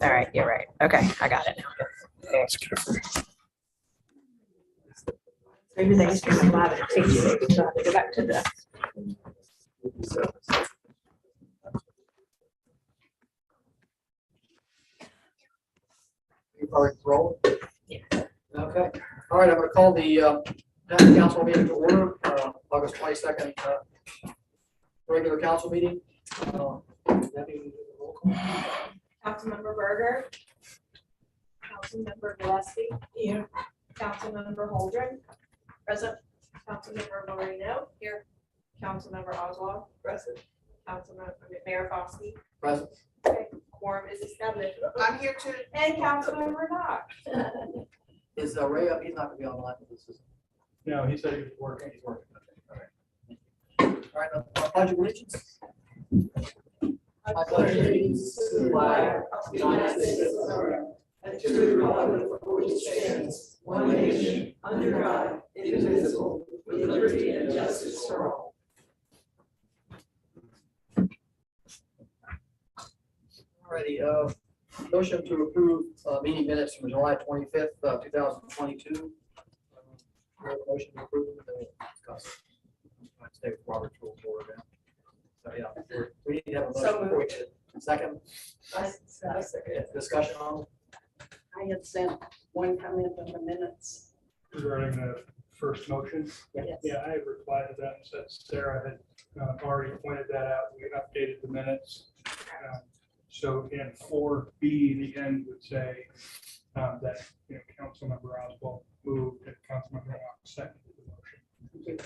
All right, you're right. Okay, I got it. Let's get it. Maybe they used to be allowed to teach you, maybe so I have to go back to the. You already rolled? Yeah. Okay, all right, I'm gonna call the County Council meeting to order, August 22nd, regular council meeting. Debbie, roll call. Councilmember Berger. Councilmember Gillespie. Here. Councilmember Holdren. Present. Councilmember Moreno. Here. Councilmember Oswald. Present. Mayor Foskey. Present. Okay, quorum is established. I'm here too. And Councilmember Knox. Is Ray up? He's not gonna be online with this. No, he said he was working. He's working. All right, pledge of allegiance. I pledge allegiance to the flag of the United States of America and to the republic for which it stands, one nation, under God, indivisible, with liberty and justice for all. Alrighty, motion to approve meeting minutes from July 25th, 2022. Motion to approve, and then we'll discuss. I'd stay with Robert's rules of order now. So, yeah, we need to have a So motion before we get second discussion on. I had sent one comment on the minutes. Regarding the first motion. Yes. Yeah, I have replied to that and said Sarah had already pointed that out. We updated the minutes. So in 4B, the end would say that, Councilmember Oswald moved and Councilmember Knox seconded the motion.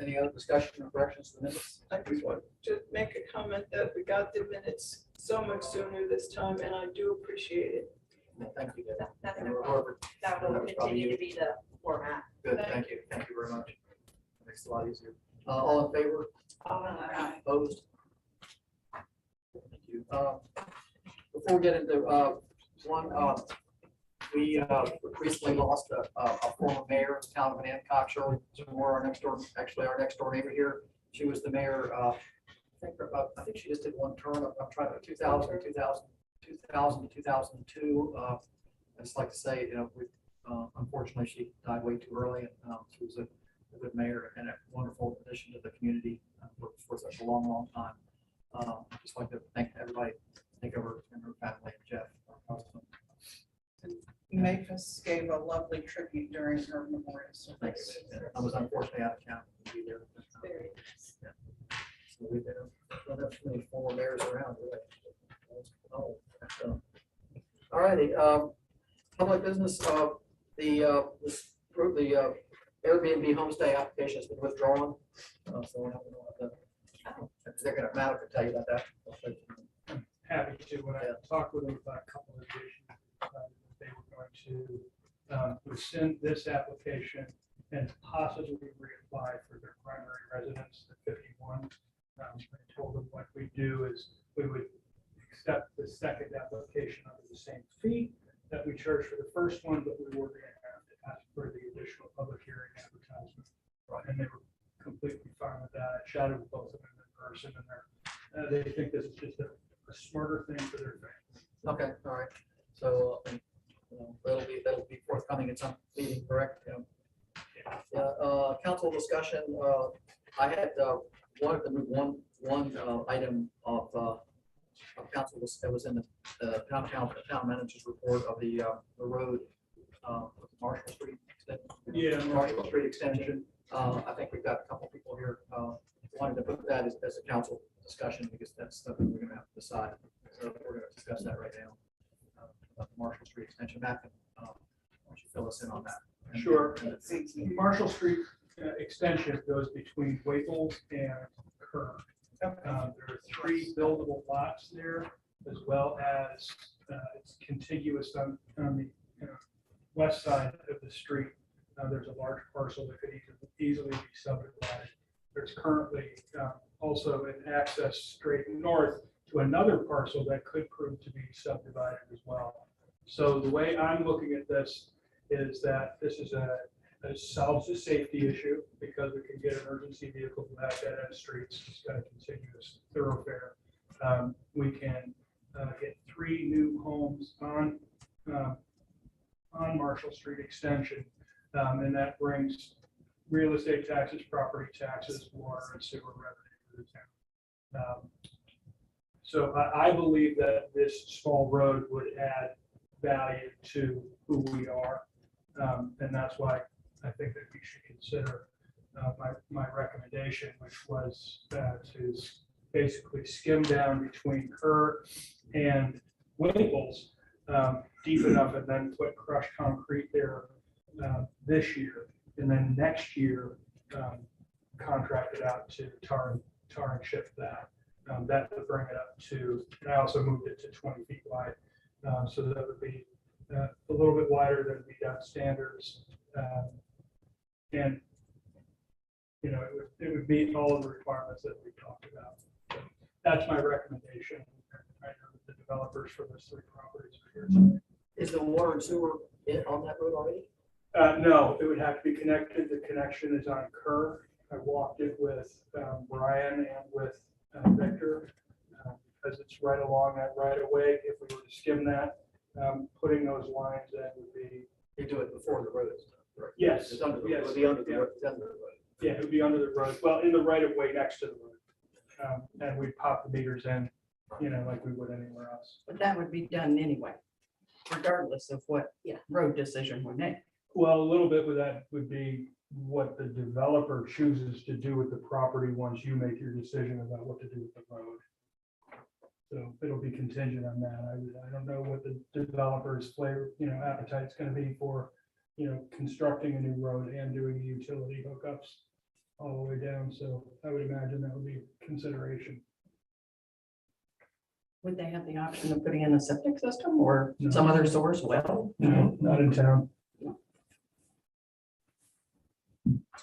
Any other discussion or corrections to the minutes? I just want to make a comment that we got the minutes so much sooner this time, and I do appreciate it. Thank you. That's And no problem. Robert, That will continue to be the format. good, thank you very much. Makes it a lot easier. All in favor? Opposed? Thank you. Before we get into one, we recently lost a former mayor of the town of Hancock, Shirley Moore, our next door neighbor here. She was the mayor, I think she just did one term. I'm trying to 2000 to 2002. I just like to say, unfortunately, she died way too early, and she was a good mayor and a wonderful addition to the community for such a long time. I'd just like to thank everybody, thank her and her family, Jeff, her husband. Mavis gave a lovely tribute during her memorial service. I was unfortunately out of town to be there. Very nice. So we don't have too many former mayors around. All righty, public business, the Airbnb homestay application has been withdrawn. So we don't know they're gonna, Matt could tell you about that. I'm happy to. When I talked with them about a couple of issues, they were going to rescind this application and possibly reapply for their primary residence at 51. I told them what we do is we would accept the second application under the same fee that we charged for the first one, but we were going to have to ask for the additional public hearing advertisement. And they were completely fine with that. I chatted with both of them in person, and they think this is just a smarter thing for their family. Okay, all right. So that'll be forthcoming at some meeting, correct? Yeah. Council discussion. I had wanted to move one item of council that was in the town manager's report of the road, Marshall Street extension. Yeah, Marshall Street extension. I think we've got a couple people here wanted to put that as a council discussion because that's something we're going to have to decide. So we're going to discuss that right now. About the Marshall Street extension. Matt, why don't you fill us in on that? Sure. Marshall Street extension goes between Waples and Kern. There are 3 buildable lots there, as well as it's contiguous on the west side of the street. There's a large parcel that could easily be subdivided. There's currently also an access straight north to another parcel that could prove to be subdivided as well. So the way I'm looking at this is that this is it solves a safety issue because we can get emergency vehicles without dead-end streets. It's got a continuous thoroughfare. We can get 3 new homes on Marshall Street Extension. And that brings real estate taxes, property taxes, water and sewer revenue to the town. So I believe that this small road would add value to who we are. And that's why I think that we should consider my recommendation, which was to basically skim down between Kerr and Winkles deep enough and then put crushed concrete there this year. And then next year, contract it out to tar and chip that. That would bring it up to, and I also moved it to 20 feet wide. So that would be a little bit wider than VDOT standards. And, you know, it would meet all of the requirements that we talked about. So that's my recommendation. I know that the developers for those 3 properties are here. So. Is the water and sewer on that road already? No, it would have to be connected. The connection is on Kerr. I walked it with Brian and with Victor because it's right along that right of way. If we were to skim that, putting those lines in would be. You do it before the road is done, right? Yes. It's under the, Yes. it would be under the Yeah. road. It's under the road. Yeah, it would be under the road. Well, in the right of way next to the road. And we'd pop the meters in, you know, like we would anywhere else. But that would be done anyway, regardless of what road decision we make. Well, a little bit with that would be what the developer chooses to do with the property once you make your decision about what to do with the road. So it'll be contingent on that. I don't know what the developer's flavor, you know, appetite's going to be for, you know, constructing a new road and doing the utility hookups all the way down. So I would imagine that would be consideration. Would they have the option of putting in a septic system or No. some other source well? No, not in town.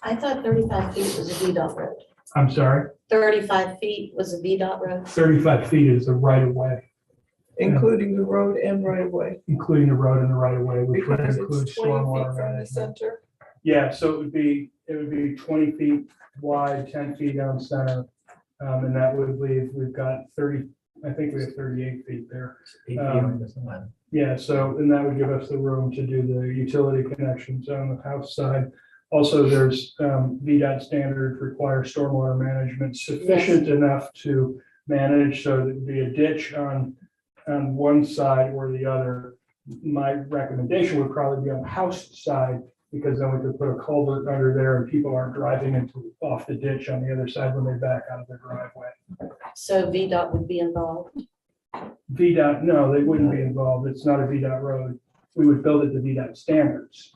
I thought 35 feet was a VDOT road. I'm sorry, 35 feet was a VDOT road. 35 feet is the right of way, Including the road and right of way. including the road and the right of way, which would Because include it's 20 feet stormwater from the management. center. Yeah, so it would be 20 feet wide, 10 feet down center. And that would leave, we've got 30, I think we have 38 feet there. 8 feet on this line. Yeah, so, and that would give us the room to do the utility connections on the house side. Also, there's VDOT standards require stormwater management sufficient enough to manage, so there would be a ditch on one side or the other. My recommendation would probably be on the house side, because then we could put a culvert under there and people aren't driving off the ditch on the other side when they back out of their driveway. So VDOT would be involved. VDOT, no, they wouldn't be involved. It's not a VDOT road. We would build it to VDOT standards.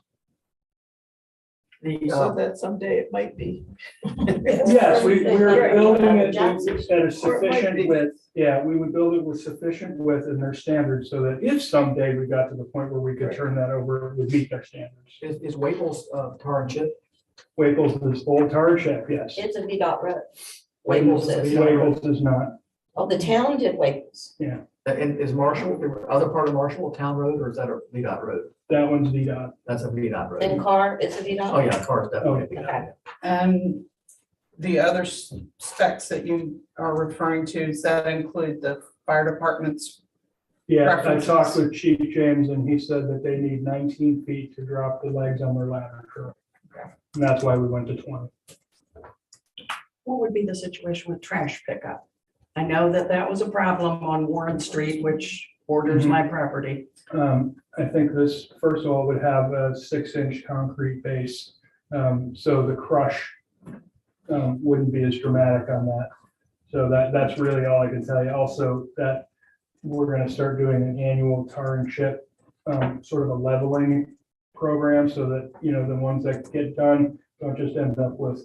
So that someday it might be. Yes, we're building it Johnson. at a sufficient width. Yeah, we would build it with sufficient width in their standards so that if someday we got to the point where we could turn that over, it would meet their standards. Is Waples tar and chip? Waples is old tar chip, yes. It's a VDOT road. Waples Waples is is. a VDOT road. Waples is not. Oh, the town did Waples. And is Marshall, the other part of Marshall a town road, or is that a VDOT road? That one's VDOT. That's a VDOT road. And Carr is a VDOT. Oh, yeah, car's definitely a Okay. VDOT. And the other specs that you are referring to, does that include the fire department's? Yeah, I Preferences. talked with Chief James and he said that they need 19 feet to drop the legs on their ladder truck. And that's why we went to 20. What would be the situation with trash pickup? I know that was a problem on Warren Street, which borders my property. I think this, first of all, would have a 6-inch concrete base. So the crush wouldn't be as dramatic on that. So that's really all I can tell you. Also, that we're going to start doing an annual tar and chip, sort of a leveling program so that, you know, the ones that get done don't just end up with,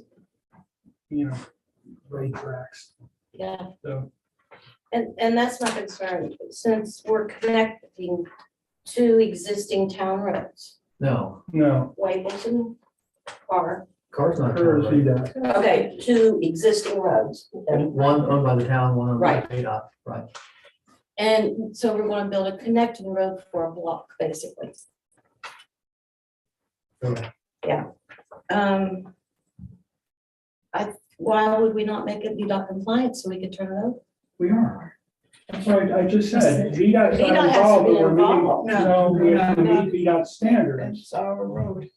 you know, road tracks. Yeah, So, and that's my concern, since we're connecting two existing town roads, No, no, Waples and Carr. car's not a town Kerr is road. VDOT. Okay, two existing roads. One owned by the town, one owned by Right. VDOT, right. And so we're gonna build a connecting road for a block, basically. Okay. Yeah. Why would we not make it VDOT compliant so we could turn it over? We are. That's what I just said, VDOT's VDOT not has to involved, be but we're meeting, involved. no, we have to No. meet VDOT standards. It's our road.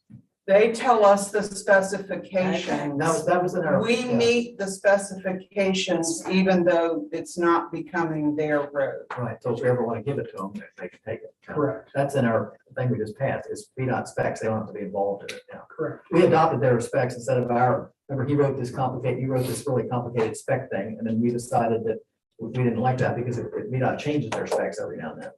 They tell us the specifications. That was in our. We yeah. meet the specifications even though it's not becoming their road. Right, so if we ever want to give it to them, they can take it. Correct, That's in our thing we just passed, is VDOT specs, they don't have to be involved in it now. correct. We adopted their specs instead of our, remember, he wrote this really complicated spec thing, and then we decided that we didn't like that because VDOT changes their specs every now and then.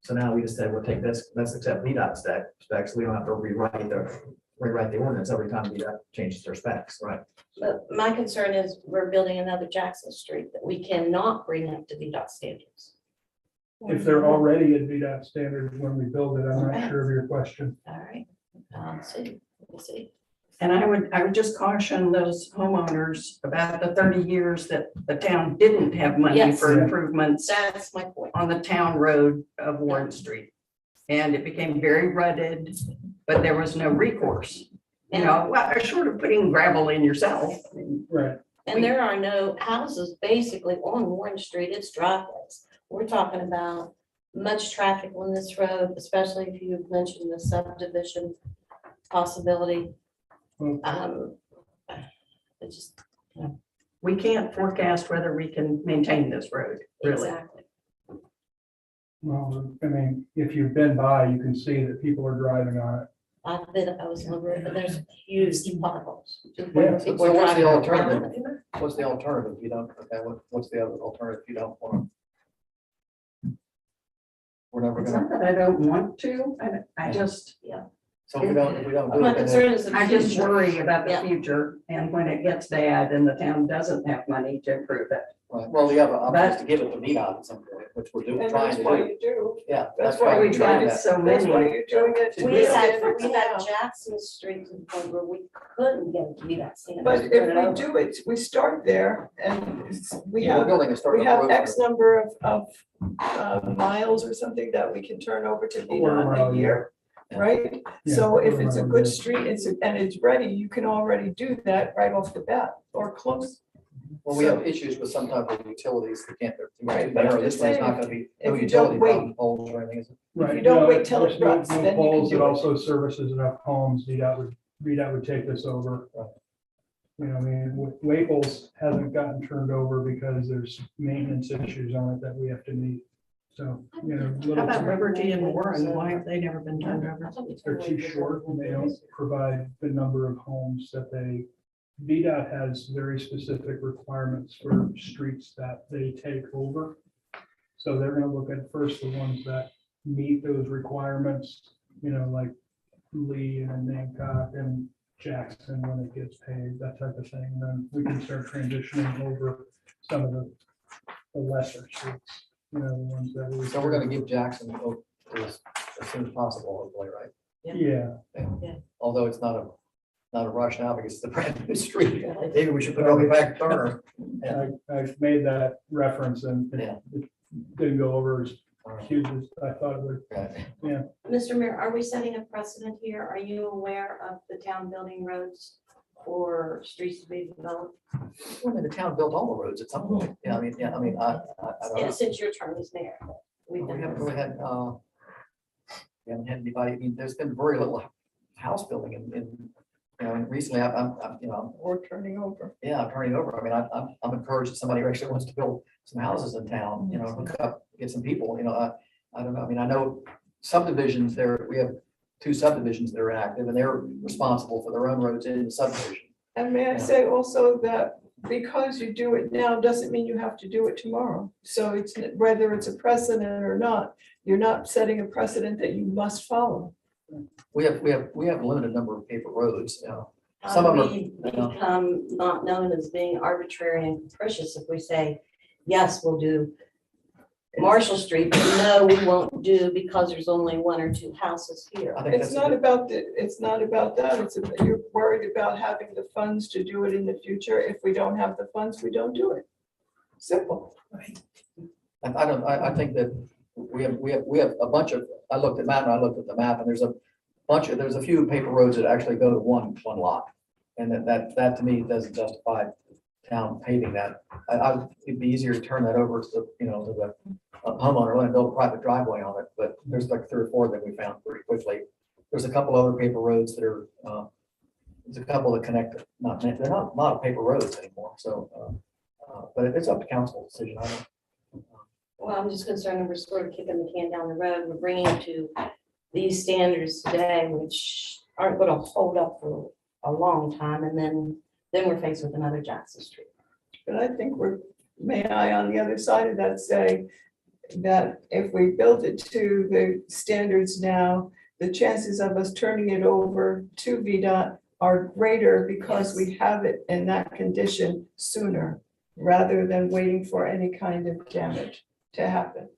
So now we just said, we'll take this, let's accept VDOT specs, we don't have to rewrite the ordinance every time VDOT changes their specs, right? But my concern is we're building another Jackson Street that we cannot bring up to VDOT standards. If they're already at VDOT standards when we build it, I'm not sure of your question. All right, we'll see. And I would just caution those homeowners about the 30 years that the town didn't have money Yes. for improvements That's my point. on the town road of Warren Street. And it became very rutted, but there was no recourse. You know, well, short of putting gravel in yourself. Right, And there are no houses basically on Warren Street, it's driveways. We're talking about much traffic on this road, especially if you mentioned the subdivision possibility. well, It's just. We can't forecast whether we can maintain this road, really. Exactly. well, I mean, if you've been by, you can see that people are driving on it. I was on the road, but there's huge potholes. Yeah. So what's the alternative? What's the alternative? You don't, okay, what's the other alternative? You don't want to. We're never It's gonna, not that I don't want to, I just, so if we don't do My it, then concern is the I just future. worry about the Yeah. future and when it gets bad and the town doesn't have money to improve it. right, well, you have an option to give it to VDOT at some point, which we're doing, And trying that's to why do. you do. Yeah. That's why we we're tried doing it that. so That's why many. you're doing it. to We get had, it we had now. Jackson Street to the point where we couldn't get it to be that standard. But if we do it, we start there and we Yeah, we're have, building a start. we have X number of miles or something that we can turn over to Quarter VDOT mile, a year, right? Yeah, So if quarter it's a mile, good yeah. street, and it's ready, you can already do that right off the bat or close. Well, we have issues with some type of utilities that can't, Right, but I'm this just one's not saying, gonna be, if no you utility don't wait- problem, poles or anything, is it? Right. you don't no, wait till it there's no- ruts, no then you can poles, do it it. also services enough homes, VDOT would take this over. You know, I mean, Waples hasn't gotten turned over because there's maintenance issues on it that we have to meet. So, you know, How about little, Liberty and Warren? Why have they never been turned over? they're too short and they don't provide the number of homes that VDOT has very specific requirements for streets that they take over. So they're gonna look at first the ones that meet those requirements, you know, like Lee and Hancock and Jackson when it gets paid, that type of thing. And then we can start transitioning over some of the lesser streets, you know, the ones that we. So we're gonna give Jackson as soon as possible, hopefully, right? Yeah, Although it's not a rush now because it's a brand new street. Maybe we should put it on the back burner. Yeah. I've made that reference and Yeah. it didn't go over as All right. huge as I thought it would. Okay. Mr. Mayor, are we setting a precedent here? Are you aware of the town building roads for streets to be developed? Well, I mean, the town built all the roads at some point. Yeah, I mean, I don't Yeah, know. since your term is mayor. We've We been. haven't really had, we haven't had anybody, I mean, there's been very little house building you know, and recently I'm, you know, Or turning over. yeah, I'm turning over. I mean, I'm encouraged that somebody actually wants to build some houses in town, you know, hook up, get some people, you know, I don't know. I mean, I know subdivisions there, we have 2 subdivisions that are active and they're responsible for their own roads in the subdivision. And may I say also that because you do it now, doesn't mean you have to do it tomorrow. So it's, whether it's a precedent or not, you're not setting a precedent that you must follow. We have a limited number of paper roads, you know. How Some do of them are, we you know. become not known as being arbitrary and capricious if we say, yes, we'll do Marshall Street, but no, we won't do because there's only 1 or 2 houses here. I think It's that's not about it's not about that. You're worried about having the funds to do it in the future. If we don't have the funds, we don't do it. Simple. I think that we have a bunch of, I looked at the map and there's a few paper roads that actually go to one lot. And that to me doesn't justify town paving that. It'd be easier to turn that over to the, you know, to a homeowner wanted to build a private driveway on it, but there's like 3 or 4 that we found pretty quickly. There's a couple other paper roads that are, there's a couple that connect, they're not a lot of paper roads anymore, so, but it's up to council decision. I don't. Well, I'm just concerned that we're sort of kicking the can down the road. We're bringing it to these standards today, which aren't going to hold up for a long time. And then we're faced with another Jackson Street. But I think may I, on the other side of that, say that if we build it to the standards now, the chances of us turning it over to VDOT are greater because we have it in that condition sooner, rather than waiting for any kind of damage to happen.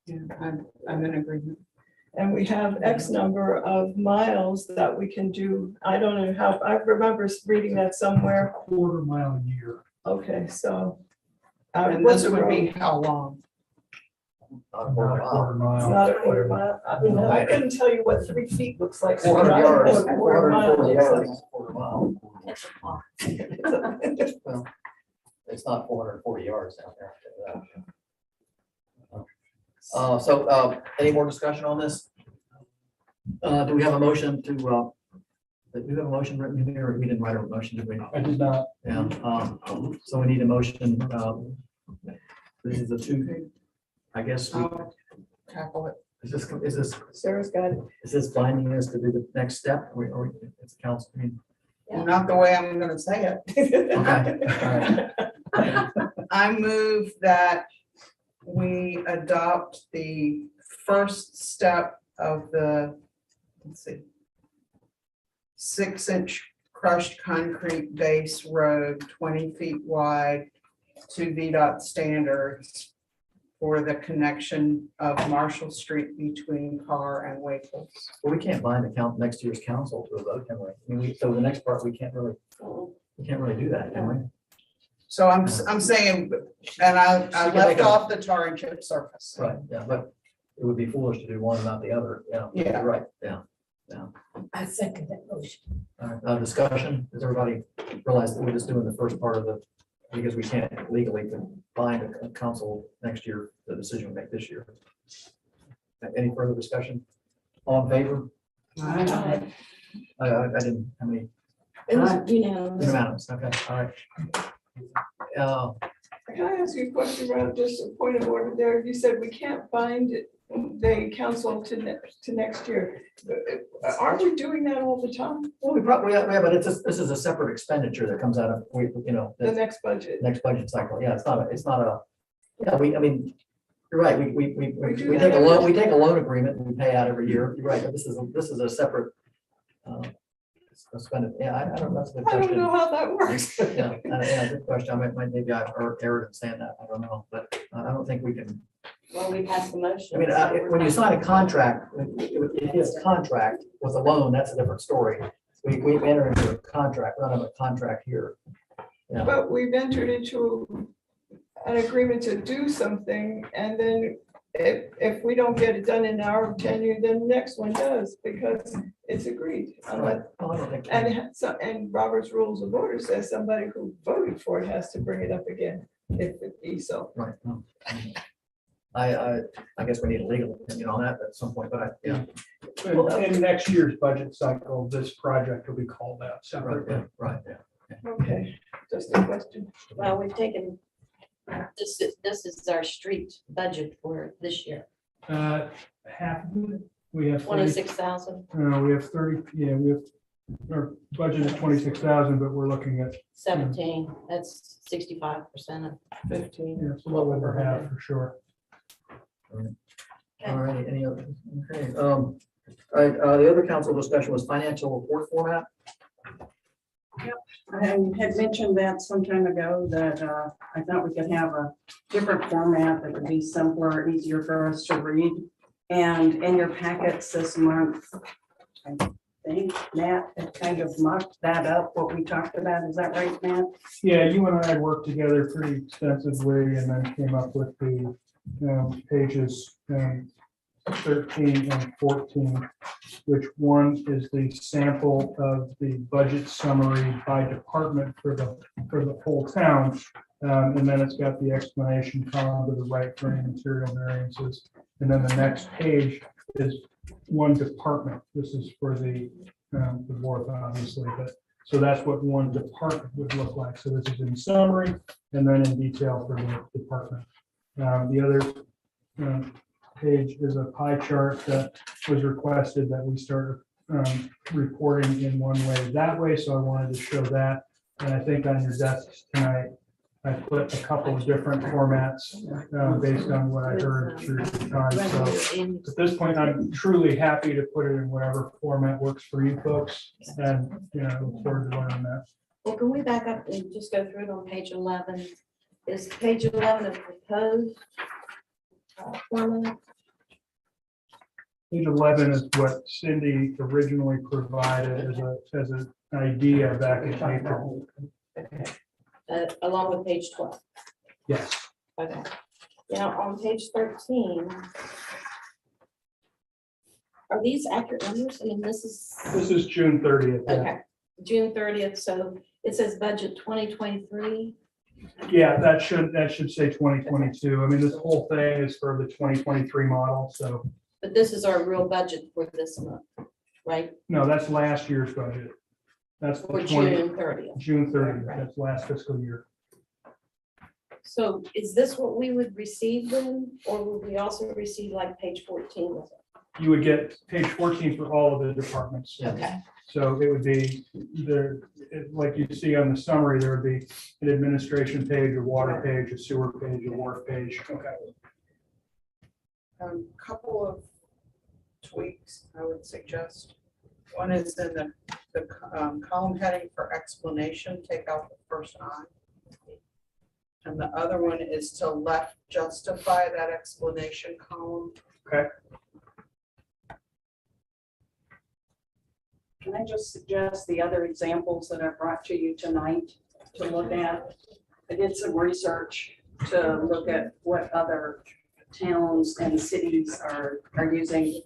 Yeah, I'm in agreement. And we have X number of miles that we can do. I don't know how, I remember reading that somewhere. Quarter mile a year. Okay, so. And what's this the would be road? how long? Not a Not quarter a mile. quarter mile. Not a quarter mile. I mean, I couldn't tell you what 3 feet looks like. 400 I don't know yards, what a quarter mile 440 looks yards, is a quarter mile. It's a Well, it's not 440 yards down there. So, any more discussion on this? Do we have a motion to, do we have a motion written here, or we didn't write a motion, did we? I did not. Yeah, so we need a motion, this is a 2, I guess, Tackle it. is Sarah's got it. this binding us to do the next step, or it's council, I mean, Yeah. Not the way I'm gonna say it. okay, all right. I move that we adopt the first step of the, let's see, 6-inch crushed concrete base road, 20 feet wide, to VDOT standards for the connection of Marshall Street between Carr and Waples. Well, we can't bind next year's council to a vote, can we? I mean, so the next part, we can't really do that, can we? So I'm saying, and I You can left make a- off the tar and chip surface. Right, yeah, but it would be foolish to do one and not the other, yeah. Yeah. You're right, yeah. I second that motion. All right, discussion, does everybody realize that we're just doing the first part of the, because we can't legally bind a council next year, the decision we make this year. Any further discussion? All in favor? I didn't, how many? It was unanimous. Unanimous, okay, all right. Can I ask you a question around just a point of order there? You said we can't bind the council to next year. Aren't we doing that all the time? Well, we probably, yeah, but this is a separate expenditure that comes out of, The the next budget? next budget cycle, yeah, it's not a, yeah, I mean, you're right, we do take that a loan, every- we take a loan agreement and we pay out every year, you're right, but this is a separate, spend it, yeah, I don't know, that's a good I don't question. know how that works. Yeah, good question, I might, maybe I erred in saying that, I don't know, but I don't think we can, Well, we passed the motion. I mean, when you sign a contract, if it's a contract with a loan, that's a different story. We enter into a contract, we're not in a contract here. Yeah, But we've entered into an agreement to do something, and then if we don't get it done in our tenure, then the next one does, because it's agreed. right, well, I don't think. And Robert's Rules of Order says somebody who voted for it has to bring it up again, if it be so. Right. No. I guess we need a legal opinion on that at some point, but yeah. In next year's budget cycle, this project will be called out Right, separately. yeah, right, yeah. Okay, just a question. Well, we've taken, this is our street budget for this year, Half of it, we have 30, 26,000, we have 30, yeah, we have, our budget is 26,000, but we're looking at, 17, that's 65% of 15. yeah, it's a little over half for sure. All right, any other, okay, all right, the other council discussion was financial report format. I had mentioned that some time ago, that I thought we could have a different format that would be simpler, easier for us to read. And in your packets this month, I think Matt had kind of mocked that up, what we talked about. Is that right, Matt? Yeah, you and I worked together pretty extensively and then came up with the pages 13 and 14, which one is the sample of the budget summary by department for the whole town. And then it's got the explanation column to the right for any material variances. And then the next page is one department. This is for the board, obviously, but so that's what one department would look like. So this is in summary and then in detail for the department. The other page is a pie chart that was requested that we start reporting in one way that way. So I wanted to show that. And I think on your desks tonight, I put a couple of different formats based on what I heard through the time. So at this point, I'm truly happy to put it in whatever format works for you folks. And, you know, I look forward to learning that. Well, can we back up and just go through it on page 11? Is page 11 a proposed format? Page 11 is what Cindy originally provided as an idea back in April. Along with page 12? Yes. Okay. Now, on page 13, are these accurate numbers? I mean, this is, June 30th. yeah. okay, June 30th, so it says budget 2023. Yeah, that should say 2022. I mean, this whole thing is for the 2023 model, so, But this is our real budget for this month, right? no, that's last year's budget. That's For the 20, June 30th. June 30th, Right. that's last fiscal year. So is this what we would receive then, or would we also receive like page 14 with it? You would get page 14 for all of the departments. Okay, So it would be like you see on the summary, there would be an administration page, a water page, a sewer page, a wharf page. Okay. Couple of tweaks I would suggest. One is in the column heading for explanation, take out the first I. And the other one is to left justify that explanation column. Okay. Can I just suggest the other examples that I brought to you tonight to look at? I did some research to look at what other towns and cities are using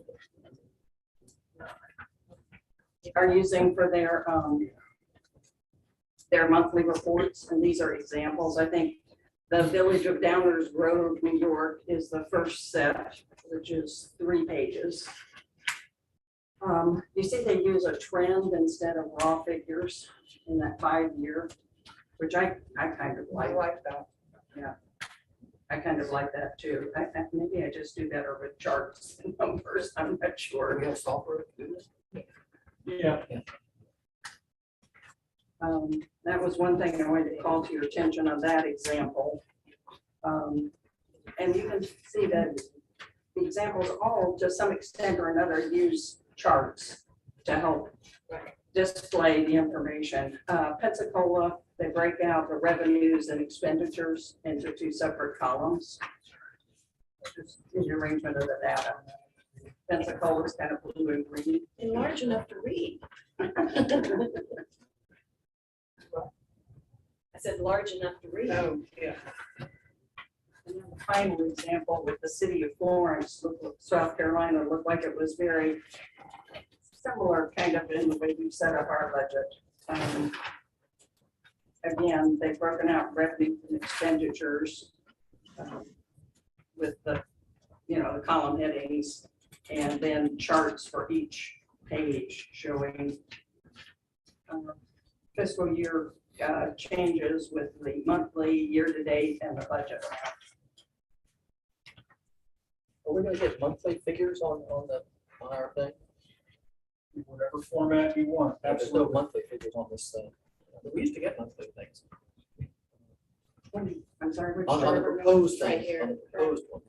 for their monthly reports, and these are examples. I think the Village of Downers Grove, New York is the first set, which is 3 pages. You see they use a trend instead of raw figures in that 5-year, which I kind of I like. like that. Yeah, I kind of like that too. Maybe I just do better with charts and numbers. I'm not Do sure. we have software to do this? Yeah. That was one thing I wanted to call to your attention on that example. And you can see that the examples all, to some extent or another, use charts to help display the information. Pensacola, they break out the revenues and expenditures into 2 separate columns. Just in the arrangement of the data. Pensacola is kind of blue and green. and large enough to read. I said large enough to read. Oh, yeah. And then the final example with the city of Florence, South Carolina, looked like it was very similar kind of in the way we set up our budget. Again, they've broken out revenue and expenditures with the, the column headings, and then charts for each page showing fiscal year changes with the monthly, year-to-date, and the budget. Are we gonna get monthly figures on our thing? Whatever format you want. There's no Absolutely. monthly figures on this thing. We used to get monthly things. I'm sorry, which On the chart? proposed Right thing, here. on the proposed one.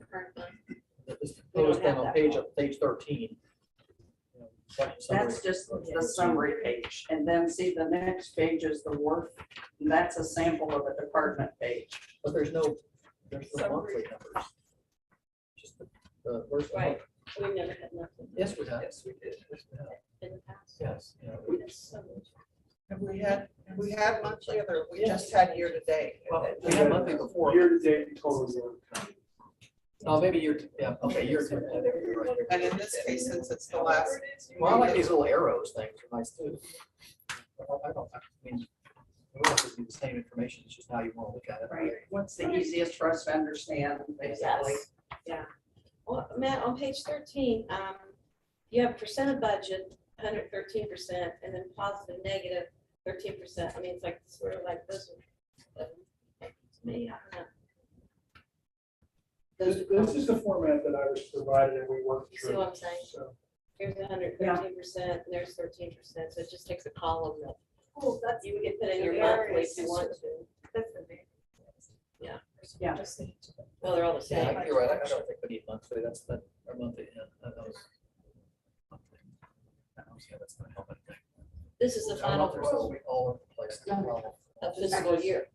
This We don't proposed thing have on that page 13. That's just the summary page, and then see the next page is the work. That's a sample of a department page. But there's no monthly numbers. Just where's the Right. month? We've never had nothing Yes, we have. Yes, we did. Yes, we have. in the past. Yes. Have we had monthly, or we just had year to date? Well, we had monthly before. Year to date total work. Oh, maybe yeah, okay, you're right. And in this case, since it's the last. Well, I like these little arrows things, they're nice too. I mean, It will be the same information, it's just how you want to look at it. Right, what's the easiest for us to understand, basically? Yes. Well, Matt, on page 13, you have percent of budget, 113%, and then positive, negative, 13%. I mean, it's like, sort of like those are, to me, I don't know. Those are This is the format that I was provided and we worked You see through. what I'm saying? So, Here's 113%, and there's 13%, so it just takes a column that Oh, that's. you would put in your Very monthly if you want to. That's the big. Yeah. Yeah. Well, they're all the Yeah, same. you're right, I don't think we need monthly, that's the, our monthly, that was. Yeah, that's not helping anything. This is the Our final monthly will be all over the place. of fiscal year.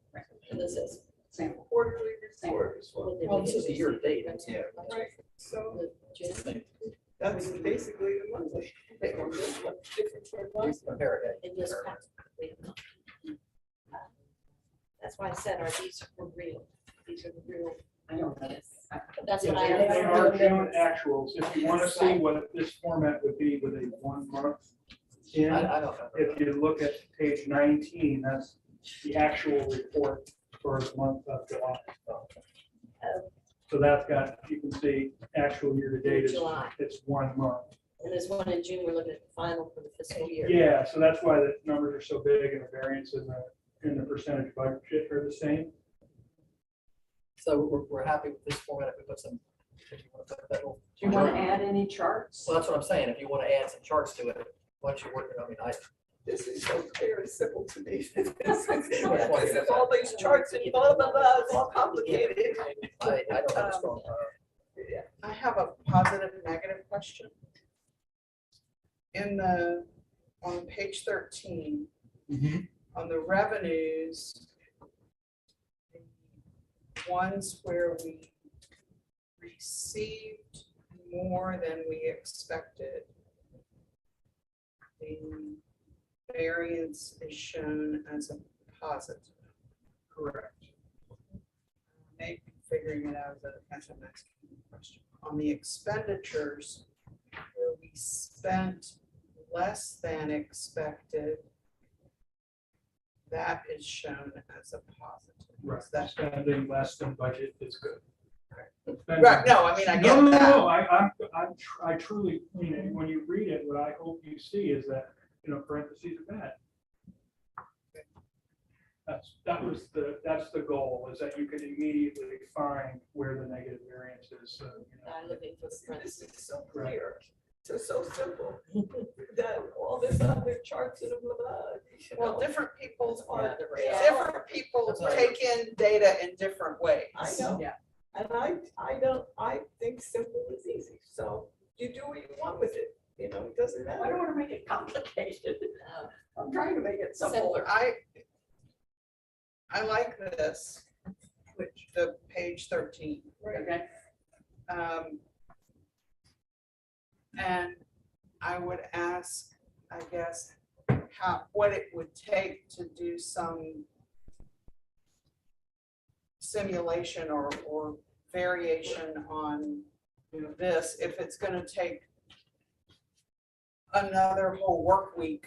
And this is. Same. Quarterly report. Well, this is a year date, yeah. Right, so June. that's basically the monthly. Different for months. Compare it. It just practically not. That's why I said, are these for real? These are the real. I don't know. That's yeah, what I. they are June actuals. If you want to see what this format would be with a 1 month in, I don't know. if you look at page 19, that's the actual report for the month of July. So that's got, you can see actual year to date is, July. it's 1 month. And there's one in June, we're looking at the final for the fiscal year. Yeah, so that's why the numbers are so big and the variance in the percentage budget are the same. So we're happy with this format, if we put some, if you want to put that little. Do you want to add any charts? Well, that's what I'm saying, if you want to add some charts to it, once you work it, I mean, This is so very simple to me. This is all these charts and blah, blah, blah, it's all complicated. I don't have a strong. I have a positive, negative question. On page 13, on the revenues, the ones where we received more than we expected, the variance is shown as a positive. Correct. Maybe figuring it out as I'm asking the question. On the expenditures, where we spent less than expected, that is shown as a positive. Right, Is that- spending less than budget is good. Right, no, I mean, I No, get no, that. no, I truly, mean it. When you read it, what I hope you see is that, parentheses are bad. That's the goal, is that you can immediately find where the negative variance is, so, I'm looking for This parentheses. is so clear, just so simple. That all this other charts and blah, blah. Well, different people Yeah. take in data in different ways. I know. Yeah. And I think simple is easy, so you do what you want with it, it doesn't I don't matter. want to make it complicated. I'm trying to make it simple. Simpler. I like this, which the page 13. Okay. And I would ask, I guess, what it would take to do some simulation or variation on this, if it's gonna take another whole work week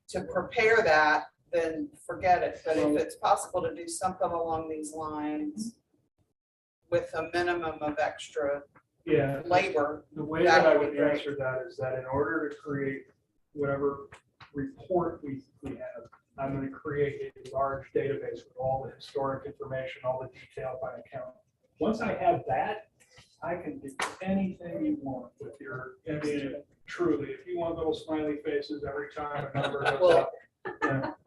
to prepare that, then forget it. But if it's possible to do something along these lines with a minimum of extra yeah. labor, The way that I That would would be great. answer that is that in order to create whatever report we have, I'm going to create a large database with all the historic information, all the detail by account. Once I have that, I can do anything you want with your, I mean, truly, if you want little smiley faces every time a number goes up.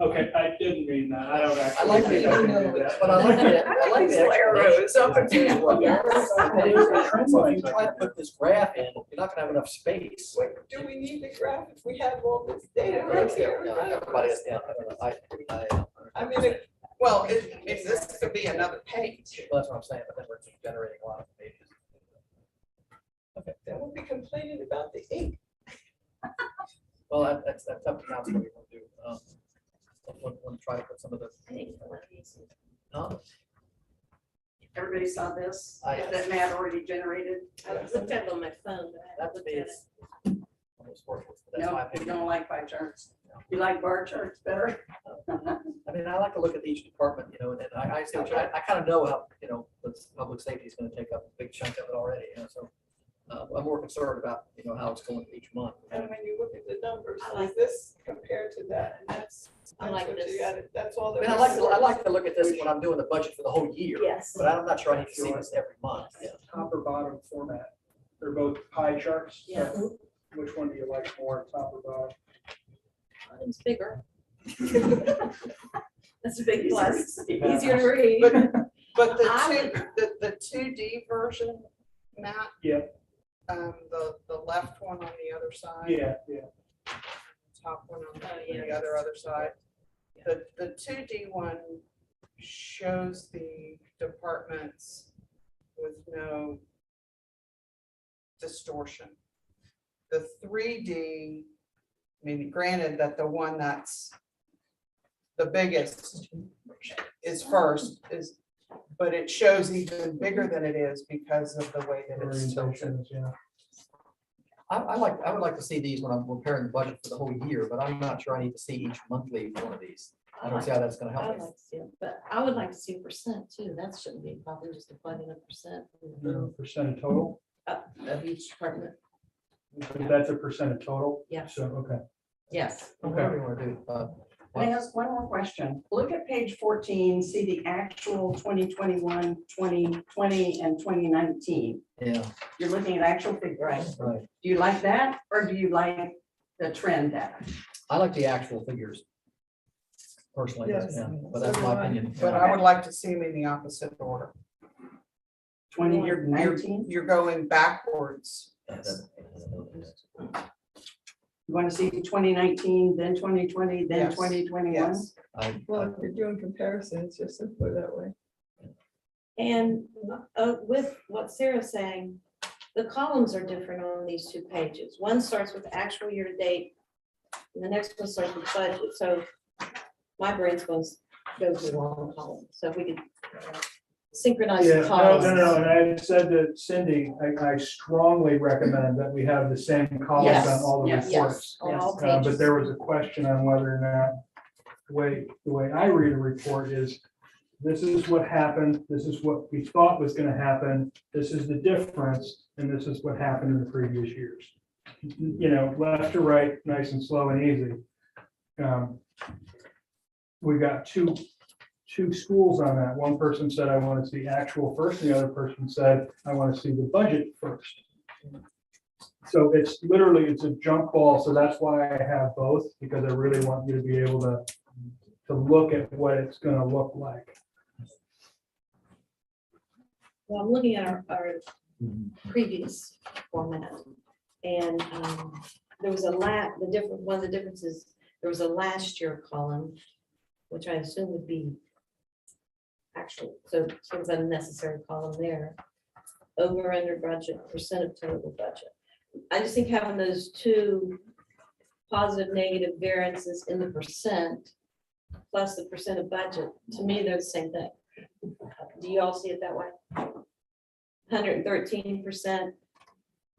Okay, I didn't mean that. I don't I actually like think the, I can do that. but I like the, I like These the arrows up and explanation. down. Yes. So if you try to put this graph in, you're not gonna have enough space. Wait, do we need the graph if we have all this data right Yeah, here? yeah, everybody has, yeah, I don't know, I mean, well, this could be another page. well, that's what I'm saying, but then we're just generating a lot of pages. Okay, then we'll be complaining about the ink. well, that's up to council what we want to do. Want to try to put some of the, I think it's one of these. Everybody saw this, I- that Matt already generated? I looked at it on my phone, but I that's haven't me, looked at it. it's almost worthless, but that's No, my we opinion. don't like pie charts. You like bar charts better? I mean, I like to look at each department, and I see what I kind of know how, the public safety is gonna take up a big chunk of it already, so. I'm more concerned about, how it's going each month. And when you look at the numbers, I like like this compared to that, and that's I like what you this. got, that's all. I there mean, is. I like to look at this when I'm doing the budget for the whole year, Yes. but I'm not sure I need to see this every month. Top or bottom format. They're both pie charts. Yes. Which one do you like more, top or bottom? It's bigger. That's a big plus. Easier Easier to read. But I the 2D version, Matt? Yeah. The left one on the other side. Yeah. Top one on yeah. the other side. The 2D one shows the departments with no distortion. The 3D, I mean, granted that the one that's the biggest is first, but it shows even bigger than it is because of the way that it's tilted. Orientations, yeah. I would like to see these when I'm preparing the budget for the whole year, but I'm not sure I need to see each monthly one of these. I don't see how that's gonna I help would me. like to see it, but I would like to see percent too. That shouldn't be a problem, just to plug in a percent Percent of total, of each department. that's a percent of total. Yes. So, okay. Yes. Whatever you wanna do. Can I ask one more question? Look at page 14, see the actual 2021, 2020, and 2019. Yeah, You're looking at actual figures, right? right. Do you like that, or do you like the trend data? I like the actual figures. Personally, Yes. yeah, but that's my opinion. But I would like to see them in the opposite order. 20 year 19? You're going backwards. You want to see 2019, then 2020, then Yes. 2021? Yes. Well, if you're doing comparisons, just simply that way. And with what Sarah's saying, the columns are different on these two pages. One starts with actual year to date, and the next one starts with budget. So my brain's going to go to the wrong column. So if we could synchronize Yeah, the no, columns. and I had said to Cindy, I strongly recommend that we have the same columns on all the Yes, reports. On all But pages. there was a question on whether or not, the way I read a report is, this is what happened, this is what we thought was gonna happen, this is the difference, and this is what happened in the previous years. Left to right, nice and slow and easy. We got two schools on that. One person said, I want to see actual first, and the other person said, I want to see the budget first. So it's a jump ball, so that's why I have both, because I really want you to be able to look at what it's gonna look like. Well, I'm looking at our previous format, and there was one of the differences, there was a last year column, which I assume would be actual, so it's an unnecessary column there. Over, under budget, percent of total budget. I just think having those two positive, negative variances in the percent, plus the percent of budget, to me, they're the same thing. Do you all see it that way? 113%.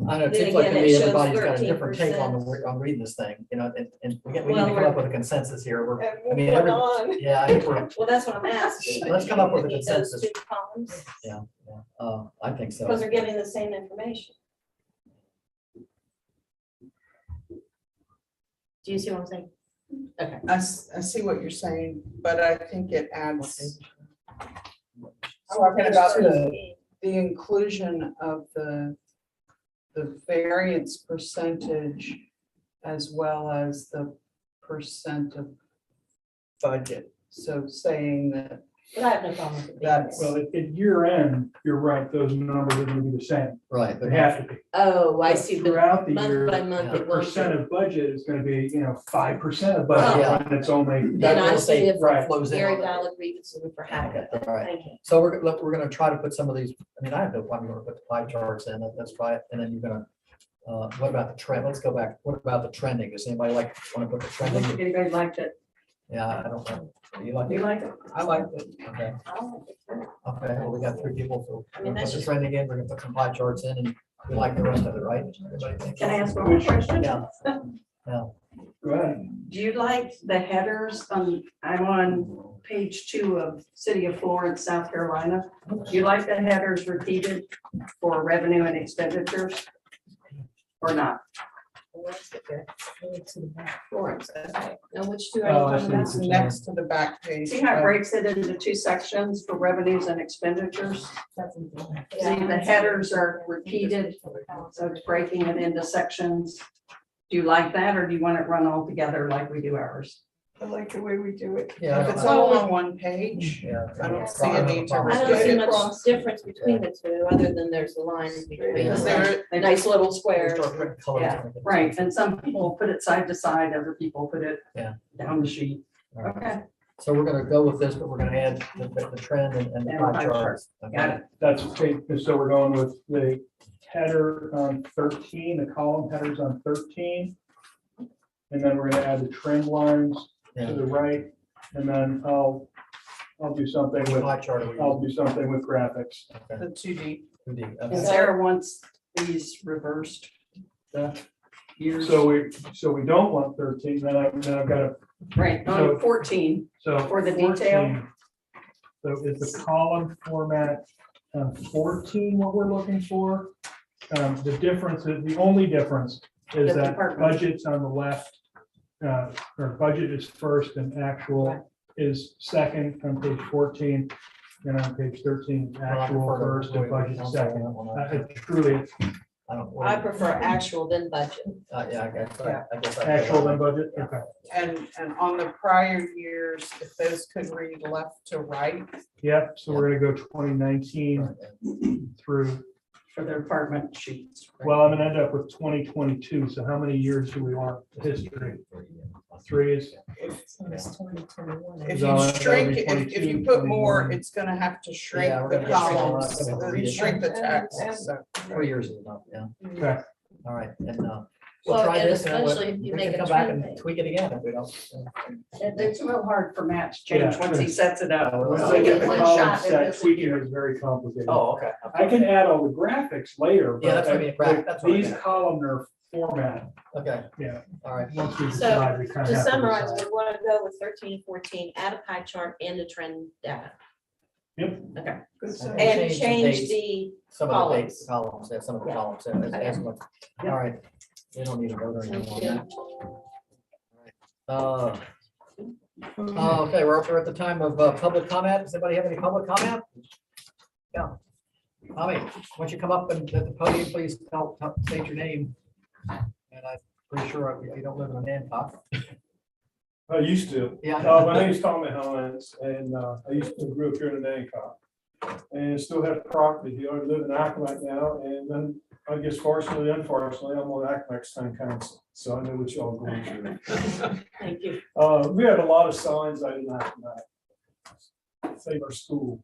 I know, it Then seems like to again, me, it shows everybody's got a different take 13%. on reading this thing, and we need Well, to come up with a consensus here. And I mean, moving on. Yeah, I think we're, Well, that's what I'm asking. Let's come up with a Do we need those consensus. two columns? I think so. Because they're giving the same information. Do you see what I'm saying? Okay. I see what you're saying, but I think it adds. Talking about the inclusion of the variance percentage as well as the percent of budget. So saying that But I have no problem with it. being That's- there. Well, at year end, you're right, those numbers are gonna be the same. Right, They but have to be. Oh, I But see. The Throughout the month year, by month, the it won't percent be. of budget is gonna be, 5% of Oh, budget, yeah. and it's only. Then that I real see estate if right, flows in very on it. valid reason for having it. All right. Thank you. So we're gonna try to put some of these, I mean, I have no problem, we're gonna put the pie charts in, let's try it, and then you're gonna, what about the trend? Let's go back, what about the trending? Does anybody want to put the I don't think trending? anybody liked it. Yeah, I don't know. Do you like You it? like it? I like it. Okay, I don't like it too. okay, well, we got 3 people, so I we're mean, gonna that's put the just- trending in, we're gonna put some pie charts in, and we like the rest of it, right? Everybody think? Can I ask one more question? Yeah. Yeah. Go ahead. Do you like the headers on, I'm on page 2 of City of Florence, South Carolina. Do you like the headers repeated for revenue and expenditures? Or not? Florence, okay. Now, which two Oh, are I you see. talking It's about? next to the back page. See how it breaks it into 2 sections for revenues and expenditures? See, the headers are repeated, so it's breaking it into sections. Do you like that, or do you want it run all together like we do ours? I like the way we do it. Yeah. If it's all on one page, Yeah. I don't see a need to I don't repeat see it. much difference between the two, other than there's a line between Yeah. them. The nice little squares. Yeah, right, and some people put it side to side, other people put it Yeah. down the sheet. All right. Okay, So we're gonna go with this, but we're gonna add the trend and the And pie pie charts. got it. That's okay. So we're going with the header on 13, the column headers on 13. And then we're gonna add the trend lines to Yeah. the right, and then I'll do something with, Pie chart. are we I'll using? do something with graphics. Okay. The 2D. 2D, and okay. Sarah wants these reversed. The years. So we don't want 13, then I've got to, Right, so- on 14, so. For the detail? 14. So is the column format 14 what we're looking for? The difference, the only difference is The that department. budget's on the left, or budget is first and actual is second on page 14. And on page 13, actual prefer to first and avoid budget council second. on that one. Truly, I don't. I prefer actual than budget. Yeah, I guess. I- actual than budget, okay. And on the prior years, if those could read left to right, Yep, so we're gonna go 2019 through, for the department sheets. well, I'm gonna end up with 2022, so how many years do we want history? 3 is, if No, you that'll shrink, be if you 22, put more, 21. it's gonna have to shrink Yeah, we're the gonna shrink a lot, columns, it's gonna read it. shrink the text, so. 3 years is enough, yeah. okay, All right, and we'll Well, try and this. and especially if you we make can a come back trend and thing. tweak it again if we don't. It's real hard for Matt to change Yeah. once he sets it up. once So I we get get the one column shot at set, this. tweaking is very complicated. Oh, okay. I can add all the graphics later, Yeah, that's but what I mean, that's what I these mean. columnar format, Okay, yeah, all right. once we So, decide, we kind of To have to summarize, decide. we want to go with 13 and 14, add a pie chart and the trend data. Yep. Okay, And and change the change dates. the, Some of the columns. dates, columns, yeah, some of the Yeah. columns, yeah, as much. All right, we don't need a vote or anything on that. Okay, we're at the time of public comment. Does anybody have any public comment? Yeah. Tommy, why don't you come up and at the podium, please state your name. And I'm pretty sure you don't live in Nantucket. I used to. Yeah. My name's Tommy Hines, and I used to grew up here in Hancock. And still have property here. I live in Accomack now, and then I guess fortunately, unfortunately, I'm on Accomack's town council, so I know what y'all going through. Thank you. We have a lot of signs out in Accomack. Save our school.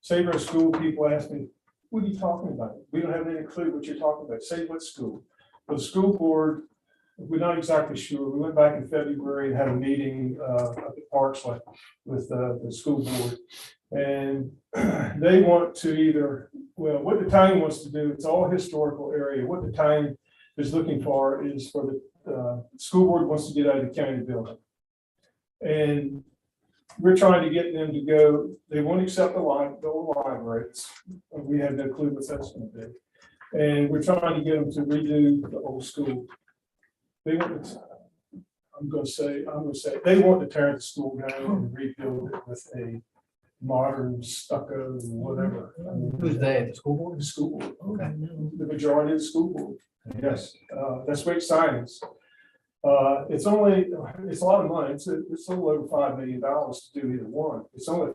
Save our school, people ask me, what are you talking about? We don't have any clue what you're talking about. Say what school? Well, the school board, we're not exactly sure. We went back in February and had a meeting up at Parkside with the school board. And they want to either, well, what the town wants to do, it's all historical area. What the town is looking for is for the school board wants to get out of the county building. And we're trying to get them to go, they won't accept the old library. We have no clue what that's going to be. And we're trying to get them to redo the old school. They want to, I'm going to say, they want to tear the school down and rebuild it with a modern stucco, whatever. I mean, Who's they, the school board? The school board. Okay. The majority of the school board. Yes, that's what signs. It's a lot of money. It's a little over $5 million to do either one. It's only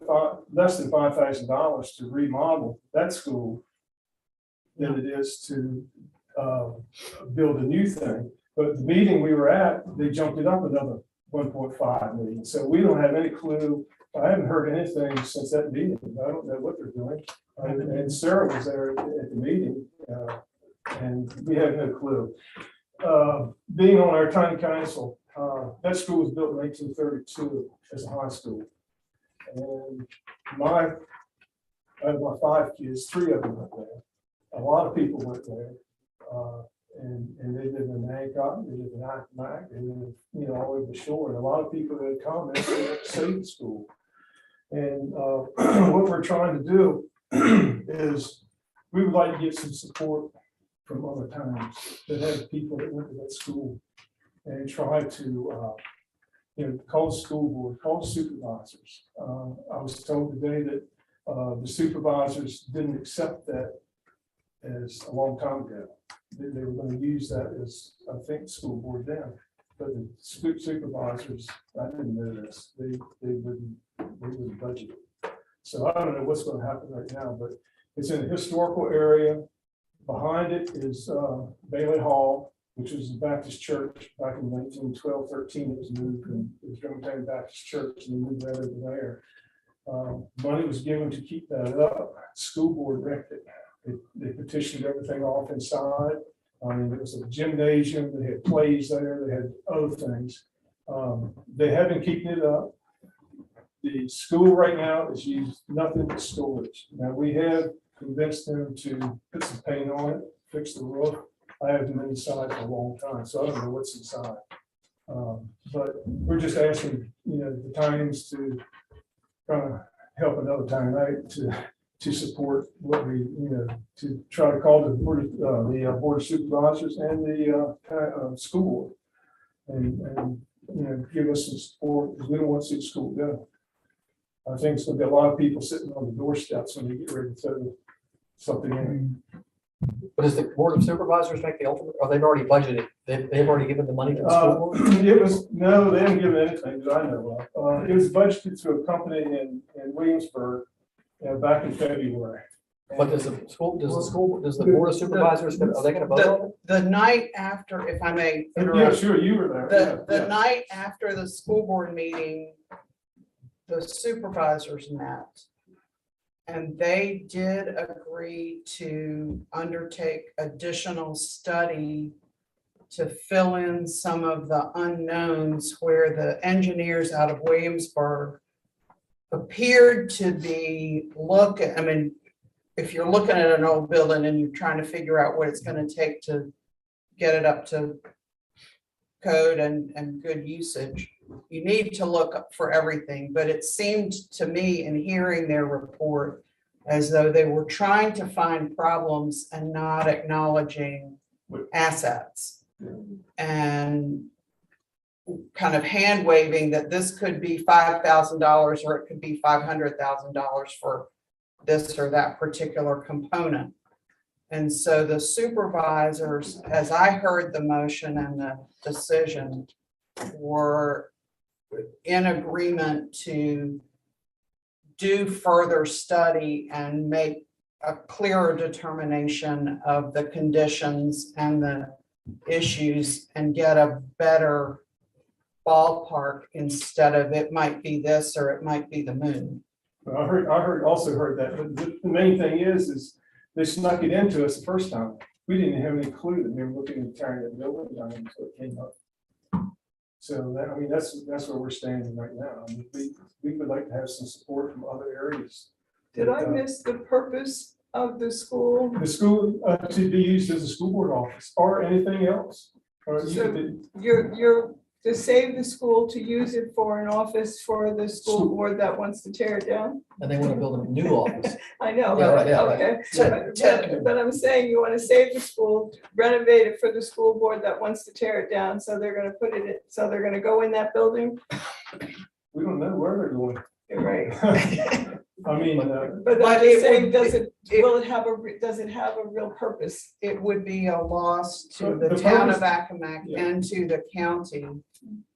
less than $5,000 to remodel that school than it is to build a new thing. But the meeting we were at, they jumped it up another 1.5 million. So we don't have any clue. I haven't heard anything since that meeting. I don't know what they're doing. And Sarah was there at the meeting, and we have no clue. Being on our town council, that school was built in 1932 as a high school. And out of my 5 kids, 3 of them went there. A lot of people went there. And they live in Hancock, they live in Accomack, they live, all over the shore. And a lot of people that come, they save the school. And what we're trying to do is we would like to get some support from other towns that have people that went to that school and try to, call the school board, call the supervisors. I was told today that the supervisors didn't accept that as a long time ago. They were going to use that as, I think, school board then. But the supervisors, I didn't know this, they wouldn't budget it. So I don't know what's going to happen right now, but it's in a historical area. Behind it is Bailey Hall, which was the Baptist church back in 1912, 13. It was moved, and it was Germantown Baptist Church, and they moved that over there. Money was given to keep that up. School board wrecked it. They petitioned everything off inside. I mean, it was a gymnasium. They had plays there. They had other things. They have been keeping it up. The school right now is used nothing but storage. Now, we have convinced them to put some paint on it, fix the roof. I haven't been inside for a long time, so I don't know what's inside. But we're just asking, the Times to kind of help another time, right, to support what we, to try to call the board of supervisors and the school and give us some support, because we don't want to see the school go. I think it's going to be a lot of people sitting on the doorsteps when they get ready to throw something in. But does the board of supervisors make the ultimate, or they've already budgeted, they've already given the money to the school board? No, they haven't given anything that I know of. It was budgeted through a company in Williamsburg back in February. But does the board of supervisors, are they gonna vote on it? The night after, if I may Yeah, interrupt, sure, you were there. the night after the school board meeting, the supervisors met. And they did agree to undertake additional study to fill in some of the unknowns where the engineers out of Williamsburg appeared to be if you're looking at an old building and you're trying to figure out what it's going to take to get it up to code and good usage, you need to look up for everything. But it seemed to me in hearing their report as though they were trying to find problems and not acknowledging assets. And kind of hand waving that this could be $5,000 or it could be $500,000 for this or that particular component. And so the supervisors, as I heard the motion and the decision, were in agreement to do further study and make a clearer determination of the conditions and the issues and get a better ballpark instead of it might be this or it might be the moon. Also heard that, but the main thing is they snuck it into us the first time. We didn't have any clue that they were looking at tearing that building down until it came up. So that's where we're standing right now. We would like to have some support from other areas. Did I miss the purpose of the school? The school to be used as a school board office or anything else. Or So you're to save the school, to use it for an office for the school board that wants to tear it down? And they want to build a new office. I know, Yeah, right, yeah, okay. right. But I'm saying you want to save the school, renovate it for the school board that wants to tear it down, so they're gonna put it in, so they're gonna go in that building? we don't know where they're going. You're right. I mean, But But I'm it just saying, would- does it have a real purpose? It would be a loss to The the town purpose- of Accomack Yeah. and to the county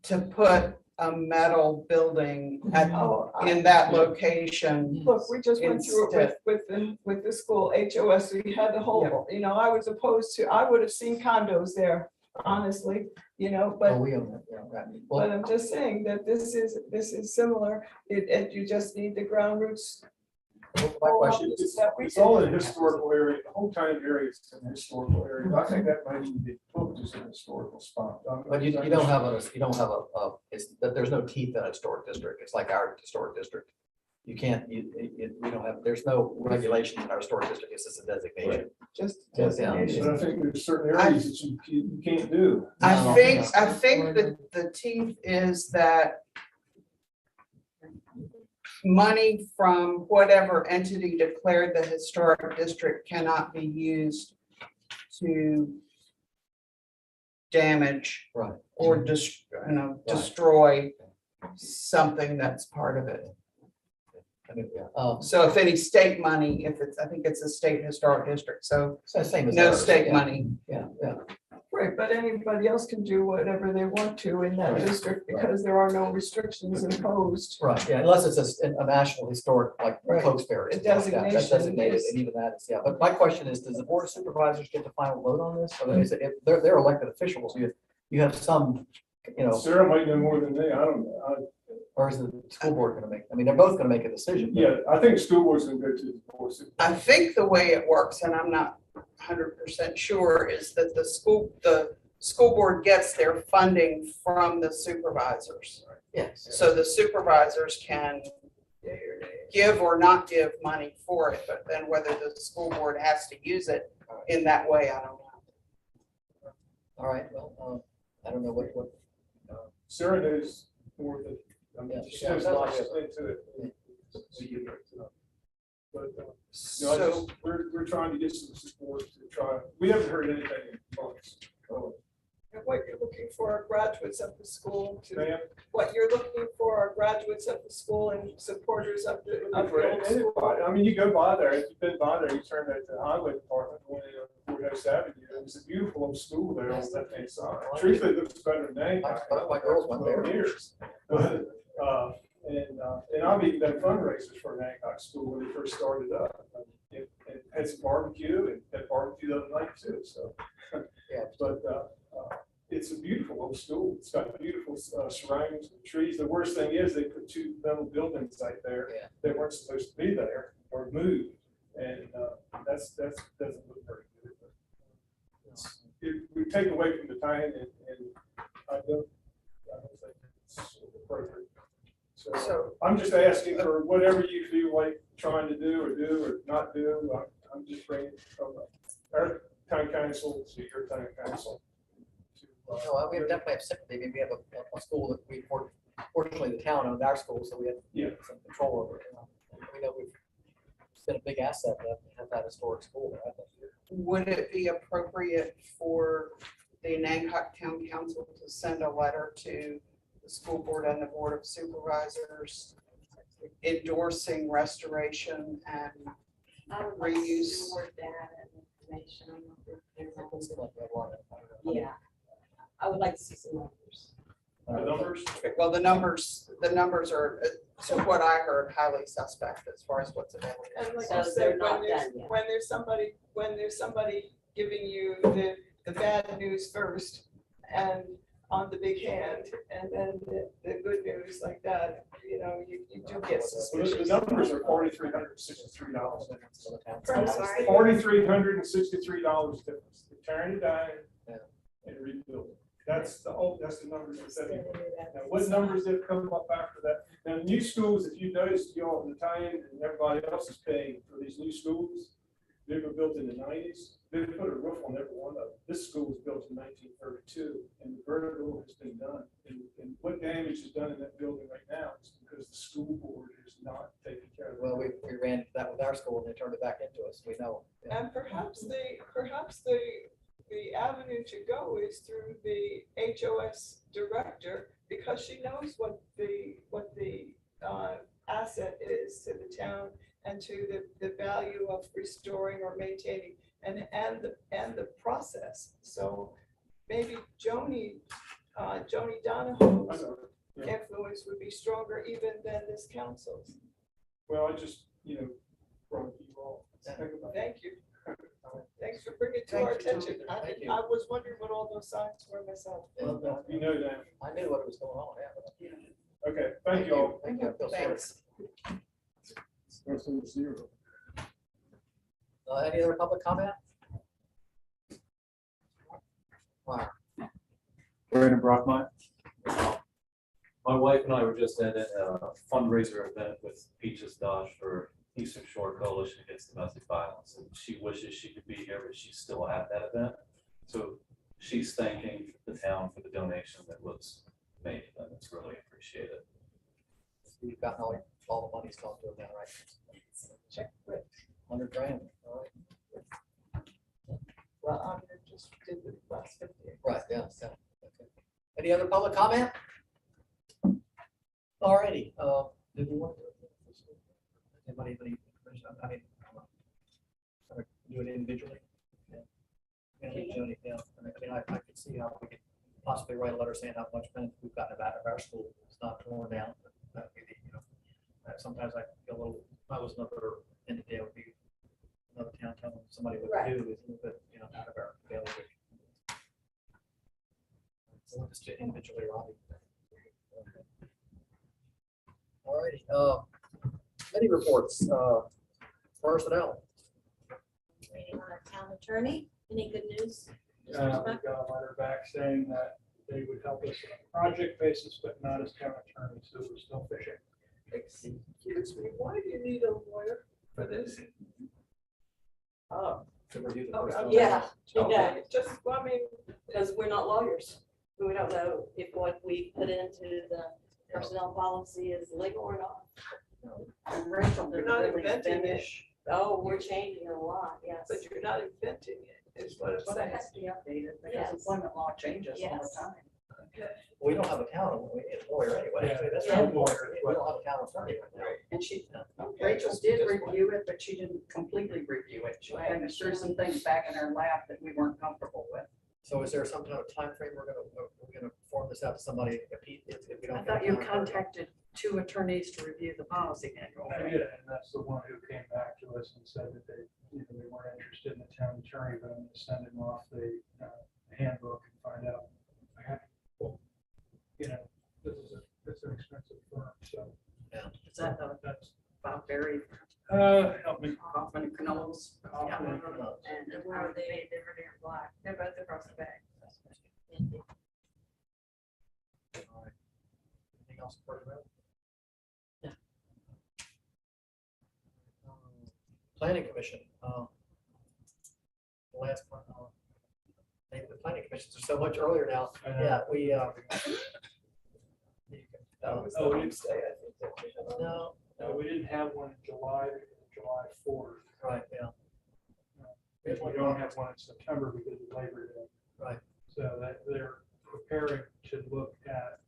to put a metal building in that location. Look, we just went through it with the school HOS, we had the whole, I was opposed to, I would have seen condos there, honestly, Oh, but. we own it, yeah, right. But Well, I'm just saying that this is similar, you just need the ground roots. my question is, it's all in a historical area. The whole time area is in a historical area. I think that might even be booked as an historical spot. but you don't have there's no teeth in a historic district. It's like our historic district. you can't, we don't have, there's no regulations in our historic district, it's just a designation. Just Yeah. designation. But I think there's certain areas that you can't do. No, I think that the teeth is that money from whatever entity declared the historic district cannot be used to damage Right. or destroy something that's part of it. I mean, So if any state money, if it's, I think it's a state historic district, so so same as no ours, state yeah, money. Yeah, yeah. Right, but anybody else can do whatever they want to in that Right. district because there are no restrictions imposed. Right, yeah, unless it's a national historic, like Right. Cokesbury. A something like that. That's designation designated, is- and even that is, yeah, but my question is, does the board of supervisors get the final vote on this? Or is it, if they're elected officials, you have some, Sarah might know more than me, I don't know. or is the school board gonna make, I mean, they're both gonna make a decision. but- Yeah, I think school board's gonna go to the board. I think the way it works, and I'm not 100% sure, is that the school board gets their funding from the supervisors. Yes. So the supervisors can give or not give money for it, but then whether the school board has to use it in that way, I don't know. All right, well, I don't know what, Sarah knows more than, I mean, Yeah. she knows a lot into it. But, I So, just, we're trying to get some support to try, we haven't heard anything in months. And what you're looking for are graduates of the school to, Ma'am, what you're looking for are graduates of the school and supporters of the old school. anybody, I mean, you go by there, if you've been by there, you turn at the highway department, going in Courthouse Avenue, it's a beautiful old school there on the left-hand side. Truthfully, it looks better than my girls went there. Years. But, and I've even done fundraisers for an Hancock school when they first started up. It had some barbecue and had barbecue the other night too, so. Yeah. But, it's a beautiful old school. It's got beautiful surroundings and trees. The worst thing is they put two metal buildings right there Yeah. that weren't supposed to be there or moved. And, that's doesn't look very good. But we take away from the time and I don't think it's appropriate. So I'm just asking for whatever you feel like trying to do or not do. I'm just bringing it from our town council to your town council. No, we definitely have sympathy. I mean, we have a school that fortunately, the town owned our school, so we have some control over it. We know it's been a big asset to have that historic school there, I think. would it be appropriate for the Hancock Town Council to send a letter to the school board and the board of supervisors endorsing restoration and reuse? Yeah, I would like to see some numbers. The numbers, Well, the numbers are, to what I heard, highly suspect as far as what's available. And like So I they're said, not done yet. when there's somebody giving you the bad news first and on the big hand, and then the good news like that, you do get the suspicious. numbers are $4,363. I'm sorry. $4,363 difference. They're tearing it down Yeah. and rebuilding. That's the numbers they're setting. Now, what numbers have come up after that? Now, new schools, if you notice, y'all in the time and everybody else is paying for these new schools, they were built in the 90s. They put a roof on every one of them. This school was built in 1932, and the vertical has been done. And what damage is done in that building right now is because the school board is not taking care of it. Well, we ran into that with our school and they turned it back into us. We know. Yeah. And perhaps the avenue to go is through the HOS director, because she knows what the asset is to the town and to the value of restoring or maintaining and the process. So maybe Joni Donahoe's I know. Yeah. influence would be stronger even than this council's. Well, I just, brought you all. Think about it. Thank you. Thanks for bringing it to our attention. Thank you. I was wondering what all those signs were myself. Well, You know that. I knew what was going on, yeah. but- Okay, thank you all. Thank you. I feel sorry. Thanks. Any other public comment? Wow. Brandon Brockmeyer. My wife and I were just at a fundraiser event with Peaches Dodge for Eastern Shore Coalition Against Domestic Violence, and she wishes she could be here, but she's still at that event. So she's thanking the town for the donation that was made, and it's really appreciated. You've gotten all the money's gone to it now, right? Check with, 100 grand, all right. well, I'm gonna just do the last 50. Right, yeah, yeah, okay. Any other public comment? All righty, did you want to? Anybody, I mean, do it individually? Yeah. Individually, yeah. I mean, I could see how we could possibly write a letter saying how much benefit we've gotten about our school. It's not torn down, but maybe, you know, sometimes I feel a little, if I was another entity, I would be another town telling somebody what to do is a little bit, you know, out of our bailiwick. So we'll just do it individually, Robbie. All righty, committee reports, personnel. Waiting on our town attorney. Any good news? We got a letter back saying that they would help us on a project basis, but not as town attorney, so we're still fishing. Excuse me, why do you need a lawyer for this? Oh, To review the Oh, personnel. Yeah, okay, just, well, I mean, because we're not lawyers. We don't know if what we put into the personnel policy is legal or not. Rachel you're didn't not really inventing it, finish. Oh, we're changing a lot, yes. but you're not inventing it, is what I'm But it saying. has to be updated because Yes. employment law changes all Yes. the time. We don't have a town lawyer anyway. Yeah. That's Yeah. not a lawyer. We don't have a town attorney right now. And she, Okay, Rachel just- did just review it, but she didn't completely review it. She kind of threw some things back in her lap that we weren't comfortable with. So is there some kind of time frame we're gonna form this out to somebody if we don't? I get thought a you town attorney? contacted 2 attorneys to review the policy manual. I did, and that's the one who came back to us and said that they, they weren't interested in the town attorney, but I'm gonna send him off the handbook and find out. Well, you know, it's an expensive firm, so. Is that the That's, Bob Berry, help me. Hoffman and Knowles? Hoffman and Knowles. And where are they? They're near Black. They're both across the bay. All right. Anything else for you? No. Planning commission, the last one, the planning commissions are so much earlier now. I know. Yeah, we, That was the Oh, Wednesday, I think. that we had on. no, We didn't have one in July, because of July 4th. right, yeah. We don't have one in September because of Labor Day. Right. So that they're preparing to look at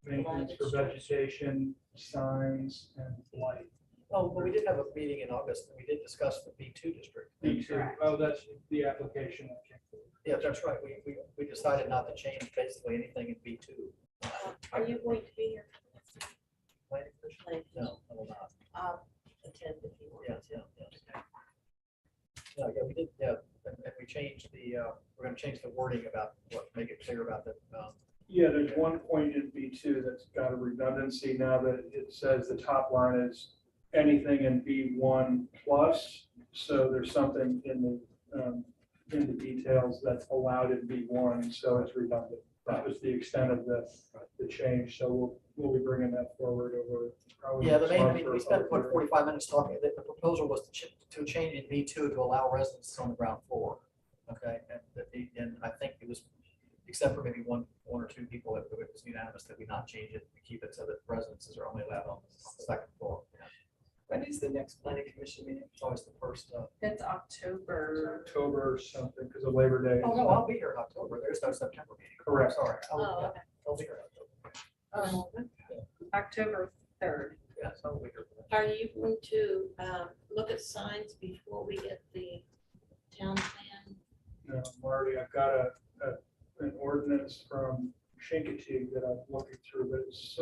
maintenance for vegetation, signs, and light. Oh, but we did have a meeting in August, and we did discuss the B2 district. Oh, that's the application that came through. Yeah, that's right. We decided not to change basically anything in B2. Are you going to be here? Planning commission? No, I will not. Attend if you want. Yeah, yeah, yeah. Yeah, we did, yeah, and we changed the, we're gonna change the wording about make it clear about the, Yeah, there's one point in B2 that's got a redundancy now that it says the top line is anything in B1 plus. So there's something in the details that's allowed in B1, so it's redundant. That was the extent of the change. So we'll be bringing that forward over probably. yeah, the next main, I month mean, or we spent over. 45 minutes talking, the proposal was to change in B2 to allow residents on the ground floor. Okay, and I think it was, except for maybe one or two people, it was unanimous that we not change it, we keep it so that residences are only allowed on the second floor. Yeah. When is the next planning commission meeting? It's always the first, It's October. October or something because of Labor Day. oh no, I'll be here in October, there's no September meeting. Correct. Sorry. Oh, okay. I'll be here in October. October 3rd. Yeah, so I'll be here. Are you going to look at signs before we get the town plan? No, Marty, I've got an ordinance from Chincoteague that I'm looking through, but it's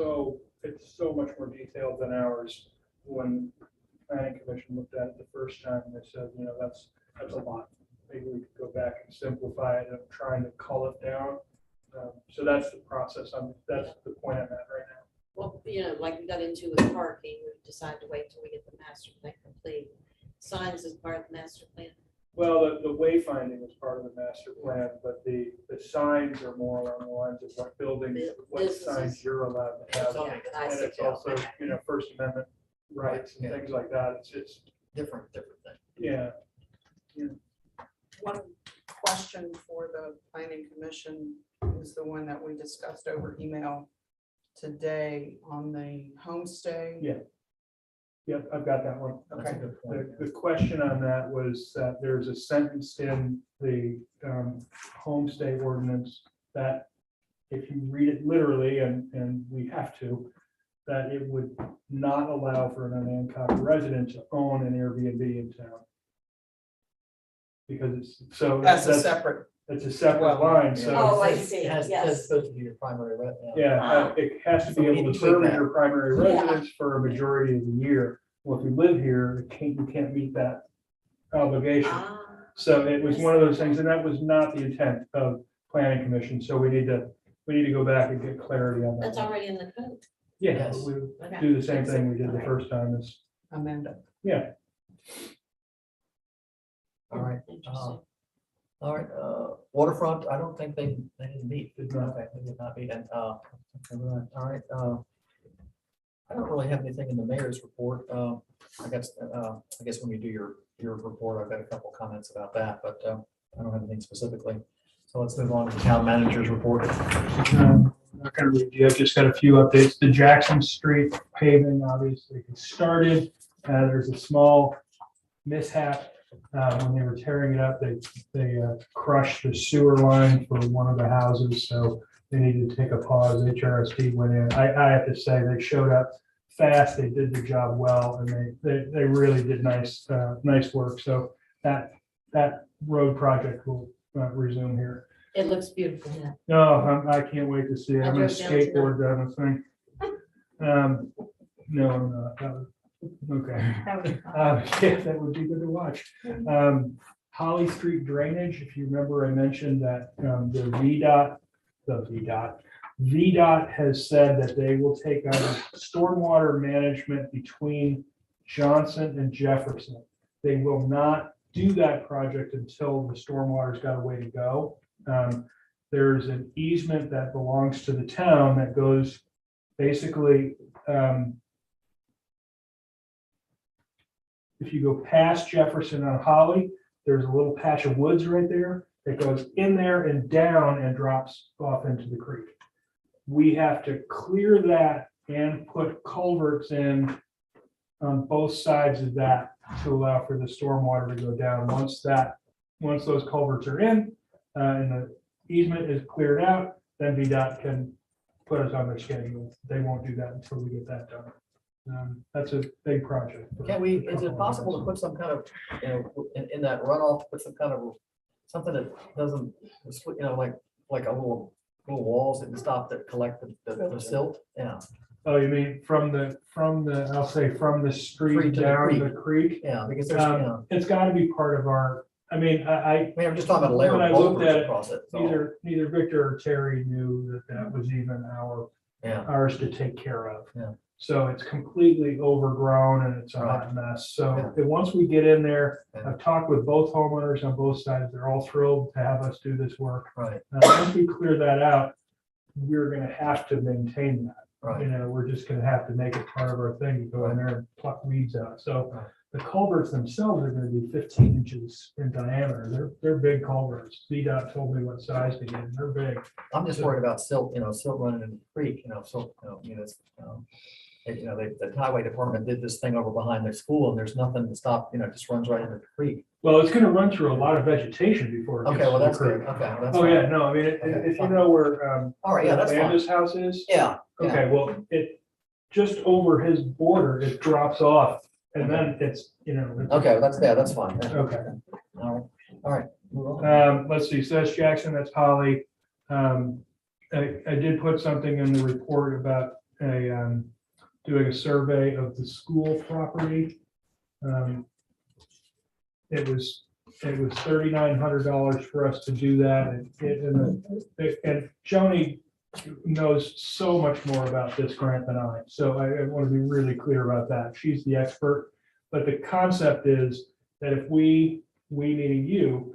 so much more detailed than ours. When the planning commission looked at it the first time, they said, that's a lot. Maybe we could go back and simplify it. I'm trying to cull it down. So that's the process. That's the point I'm at right now. Well, like we got into with parking, we decided to wait till we get the master plan complete. Signs is part of the master plan. Well, the wayfinding is part of the master plan, but the signs are more along the lines of what buildings, what Businesses. signs you're allowed to have. Something I And see. it's also, First Amendment rights and Yeah. things like that. It's, different thing. yeah. One question for the planning commission is the one that we discussed over email today on the homestay. Yeah. Yep, I've got that one. That's a Okay. good point. The question on that was that there's a sentence in the homestay ordinance that if you read it literally, and we have to, that it would not allow for an unhandicapped resident to own an Airbnb in town. Because it's, so. That's a separate, It's a separate Well, line, Yeah. so, Oh, I It see, has- yes. That's supposed to be your primary, yeah, it has to So be we able need to to tweak serve as that. your primary Yeah. residence for a majority of the year. Well, if you live here, you can't meet that obligation. Ah, So it was one of those things, and that was not the intent of planning commission, so we need to go back and get clarity on that. that's already in the code. Yeah, Yes. we Okay. do the same thing we did the first time, is, Amanda. yeah, All right. Interesting. All right, waterfront, I don't think they didn't meet. Did not. Okay, they did not meet, and, all right, I don't really have anything in the mayor's report. I guess when you do your report, I've got a couple comments about that, but, I don't have anything specifically. So let's move on to the town manager's report. I'm not gonna read you, I've just got a few updates. The Jackson Street paving obviously started. There's a small mishap. When they were tearing it up, they crushed the sewer line for one of the houses, so they needed to take a pause. HRSD went in. I have to say, they showed up fast, they did the job well, and they really did nice work. So that road project will resume here. It looks beautiful, yeah. No, I can't wait to see it. I I'm gonna drove down today. skateboard down this thing. No, I'm not. That was- Okay. Yeah, that would be good to watch. Holly Street drainage, if you remember, I mentioned that the VDOT has said that they will take on stormwater management between Johnson and Jefferson. They will not do that project until the stormwater's got a way to go. There's an easement that belongs to the town that goes basically, if you go past Jefferson on Holly, there's a little patch of woods right there that goes in there and down and drops off into the creek. We have to clear that and put culverts in on both sides of that to allow for the stormwater to go down. Once those culverts are in, and the easement is cleared out, then VDOT can put us on their schedule. They won't do that until we get that done. That's a big project. Can we, is it possible to put some kind of, in that runoff, put some kind of, something that doesn't, like a little walls that can stop that collect the silt? Yeah, Oh, you mean from the, I'll say from the street Street to the down creek. the creek? yeah, because there's, It's gotta be part of our, I mean, I mean, I'm just talking about a layer when I of looked boulders at it, across it. so, neither Victor or Terry knew that was even Yeah, ours to take care of. Yeah. So it's completely overgrown and it's a hot mess. So once we get in there, Yeah. I've talked with both homeowners on both sides. They're all thrilled to have us do this work. right, Once we clear that out, we're gonna have to maintain that. right. We're just gonna have to make it part of our thing to go in there and pluck weeds out. So Right. the culverts themselves are gonna be 15 inches in diameter. They're big culverts. VDOT told me what size to get. They're big. I'm just worried about silt, silt running in the creek, silt, the highway department did this thing over behind their school and there's nothing to stop, it just runs right into the creek. Well, it's gonna run through a lot of vegetation before it Okay, gets well, to the that's good. creek. Okay, well, that's Oh, fine. yeah, no, I mean, if you know where All right, yeah, that's fine. Amanda's house is, Yeah. yeah. okay, well, it, just over his border, it drops off and then it's. Okay, that's fine. Yeah. Okay. All right. Move on. Let's see, so that's Jackson, that's Holly. I did put something in the report about doing a survey of the school property. It was $3,900 for us to do that, and Joni knows so much more about this grant than I, so I want to be really clear about that. She's the expert, but the concept is that if we we meaning you,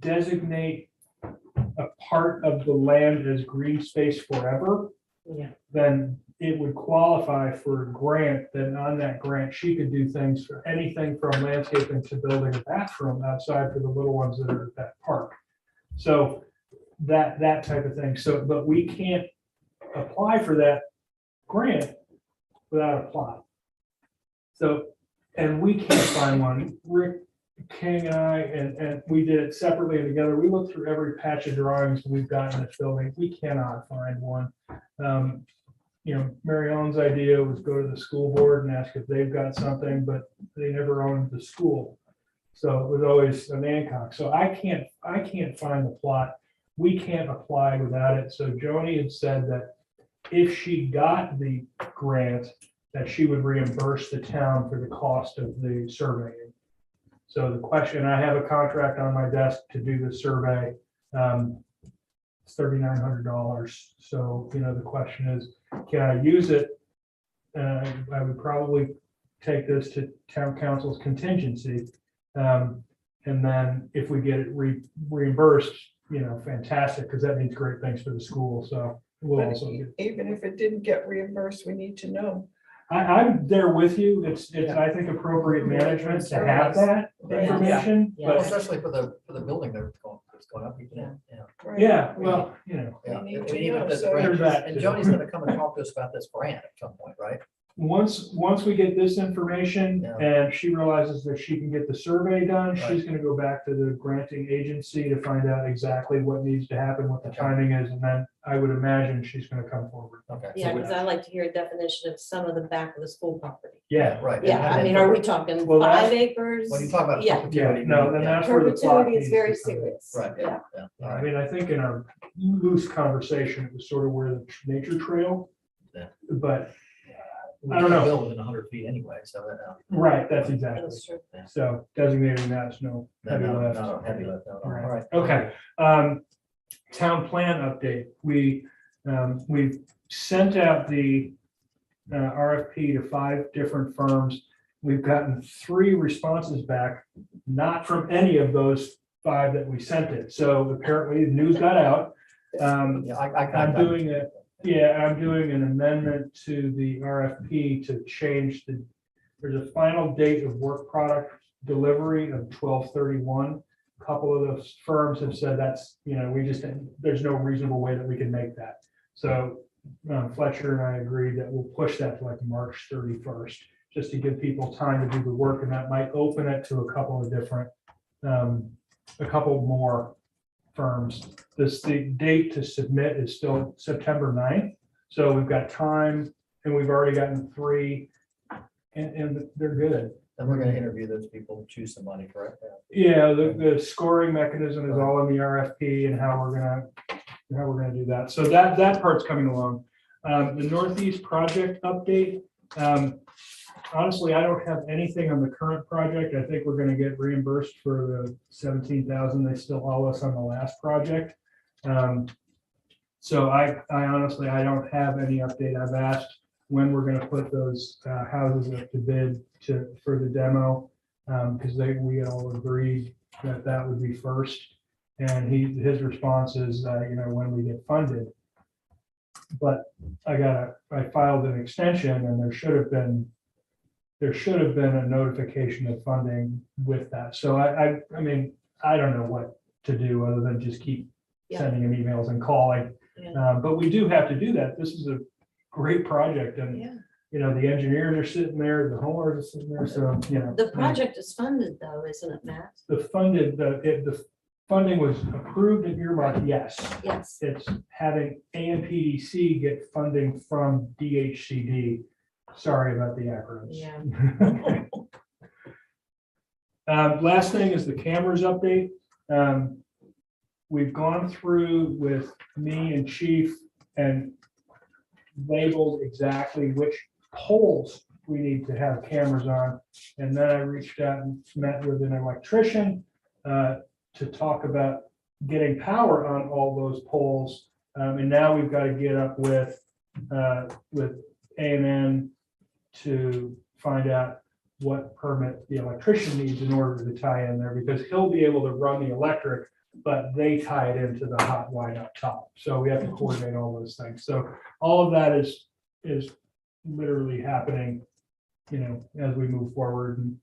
designate a part of the land as green space forever, Yeah. then it would qualify for a grant. Then on that grant, she could do things for anything from landscaping to building a bathroom outside for the little ones that are at that park. So that type of thing. So, but we can't apply for that grant without a plot. So, and we can't find one. Rick King and I, and we did it separately and together. We looked through every patch of drawings we've got in this building. We cannot find one. You know, Mary Ellen's idea was go to the school board and ask if they've got something, but they never owned the school. So it was always an Hancock. So I can't find the plot. We can't apply without it. So Joni had said that if she got the grant, that she would reimburse the town for the cost of the surveying. So the question, I have a contract on my desk to do the survey. It's $3,900. So, you know, the question is, can I use it? I would probably take this to town council's contingency. And then if we get it reimbursed, you know, fantastic, because that means great things for the school. So we'll But also get. even if it didn't get reimbursed, we need to know. I'm there with you. It's, I think, appropriate management to have that information, Well, but especially for the building that's going up, yeah. Right? yeah, well, you know, Yeah, We need I to mean, even know, if this so- grant, There's that and too. Joni's gonna come and talk to us about this grant at some point, right? once we get this information Yeah. and she realizes that she can get the survey done, she's Right. gonna go back to the granting agency to find out exactly what needs to happen, what the Okay. timing is, and then I would imagine she's gonna come forward. Okay. Yeah, because I like to hear a definition of some of the back of the school property. Yeah, Right. Yeah, I mean, are we talking Well, that's- 5 acres? When you talk about Yeah, perpetuity. no, then yeah. that's where the plot perpetuity is needs very to come in. serious. Right, Yeah. yeah, all I right. mean, I think in our loose conversation, it was sort of where the nature trail. Yeah. But, We I don't know. Build within 100 feet anyway, so that. right, that's exactly, That's true. so designating that's no heavy No, lift. no, heavy lift, no, all right. Okay, town plan update. We've sent out the RFP to 5 different firms. We've gotten 3 responses back, not from any of those 5 that we sent it. So apparently the news got out. Yeah, I'm doing an amendment to the RFP to change there's a final date of work product delivery of 12/31. A couple of those firms have said that's, you know, there's no reasonable way that we can make that. So Fletcher and I agreed that we'll push that to like March 31st, just to give people time to do the work, and that might open it to a couple of different, a couple more firms. The date to submit is still September 9th. So we've got time, and we've already gotten 3, and they're good. And we're gonna interview those people, choose somebody, correct? Yeah, the scoring mechanism is all in the RFP and how we're gonna do that. So that part's coming along. The Northeast project update. Honestly, I don't have anything on the current project. I think we're gonna get reimbursed for the 17,000 they still owe us on the last project. So I honestly, I don't have any update. I've asked when we're gonna put those houses up to bid for the demo, because we all agreed that would be first. And his response is, you know, when we get funded. But I filed an extension, and there should have been a notification of funding with that. So I mean, I don't know what to do other than just keep sending him emails and calling. But we do have to do that. This is a great project, and you know, the engineers are sitting there, the homeowners are sitting there, so, you know. The project is funded though, isn't it, Matt? The funding was approved and earmarked, yes. Yes. It's having AMPDC get funding from DHCD. Sorry about the acronyms. Yeah. Last thing is the cameras update. We've gone through with me and Chief and labeled exactly which poles we need to have cameras on. And then I reached out and met with an electrician to talk about getting power on all those poles. And now we've got to get up with A&N to find out what permit the electrician needs in order to tie in there, because he'll be able to run the electric, but they tie it into the hot line up top. So we have to coordinate all those things. So all of that is literally happening, as we move forward.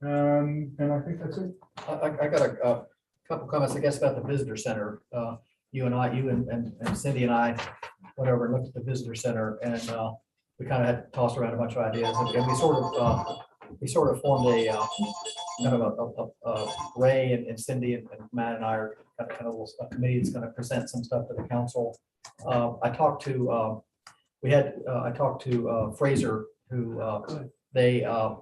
And I think that's it. I got a couple comments, I guess, about the visitor center. You and Cindy and I went over and looked at the visitor center, and we kind of had tossed around a bunch of ideas, and we sort of formed a kind of a Ray and Cindy and Matt and I are kind of a little committee that's going to present some stuff to the council. I talked to Fraser, who they'll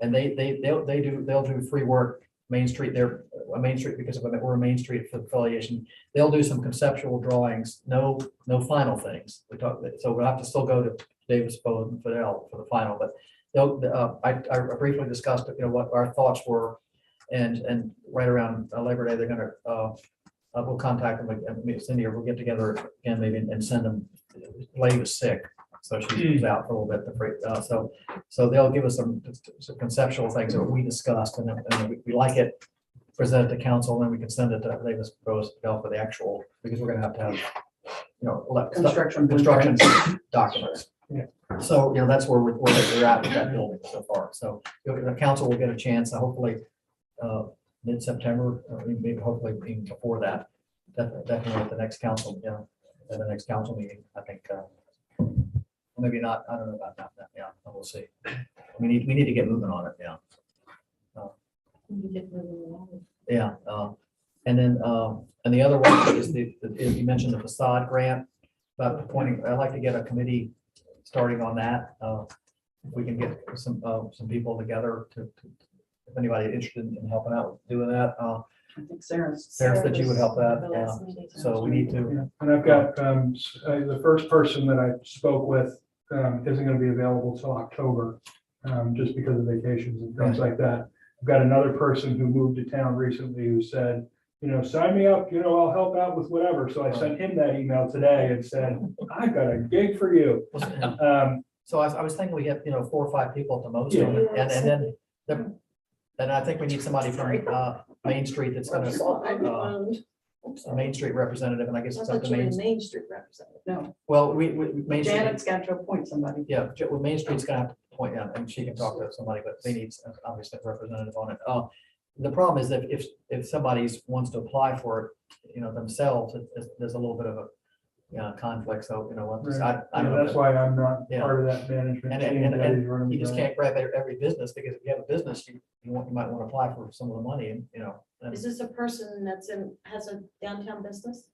do free work Main Street. They're a Main Street because we're a Main Street affiliation. They'll do some conceptual drawings, no final things. So we'll have to still go to Davis Bowes and Fidel for the final, but I briefly discussed, what our thoughts were, and right around Labor Day, they're gonna, we'll contact them, and Cindy, or we'll get together again maybe and send them. Lady was sick, so she was out for a little bit. So they'll give us some conceptual things that we discussed, and then we like it, present it to council, and then we can send it to Davis Bowes for the actual, because we're gonna have, Construction. documents. Yeah. So, that's where we're at with that building so far. So the council will get a chance, hopefully, mid-September, or maybe hopefully even before that, definitely at the next council, at the next council meeting, I think, maybe not, I don't know about that, yeah, we'll see. We need to get moving on it, yeah. Yeah, and then, and the other one is you mentioned the facade grant, about appointing, I'd like to get a committee starting on that. If we can get some people together if anybody interested in helping out with doing that. I think Sarah's. Sarah said you would help that, so we need to. Yeah. And I've got, the first person that I spoke with isn't going to be available till October, just because of vacations and things like that. I've got another person who moved to town recently who said, sign me up, I'll help out with whatever. So I sent him that email today and said, I've got a gig for you. So I was thinking we have, 4 or 5 people at the most, and I think we need somebody from Main Street that's going to, a Main Street representative, and I guess it's up to Main Street representative. No, Well, we Main Street, Janet's got to appoint somebody. yeah, well, Main Street's gonna have to point out, and she can talk to somebody, but they need obviously a representative on it. The problem is that if somebody wants to apply for it, themselves, there's a little bit of a conflict. So I don't know. That's why I'm not Yeah. part of that management team. And that is running you just the- can't grab every business, because if you have a business, you might want to apply for some of the money, and and- Is this a person has a downtown business?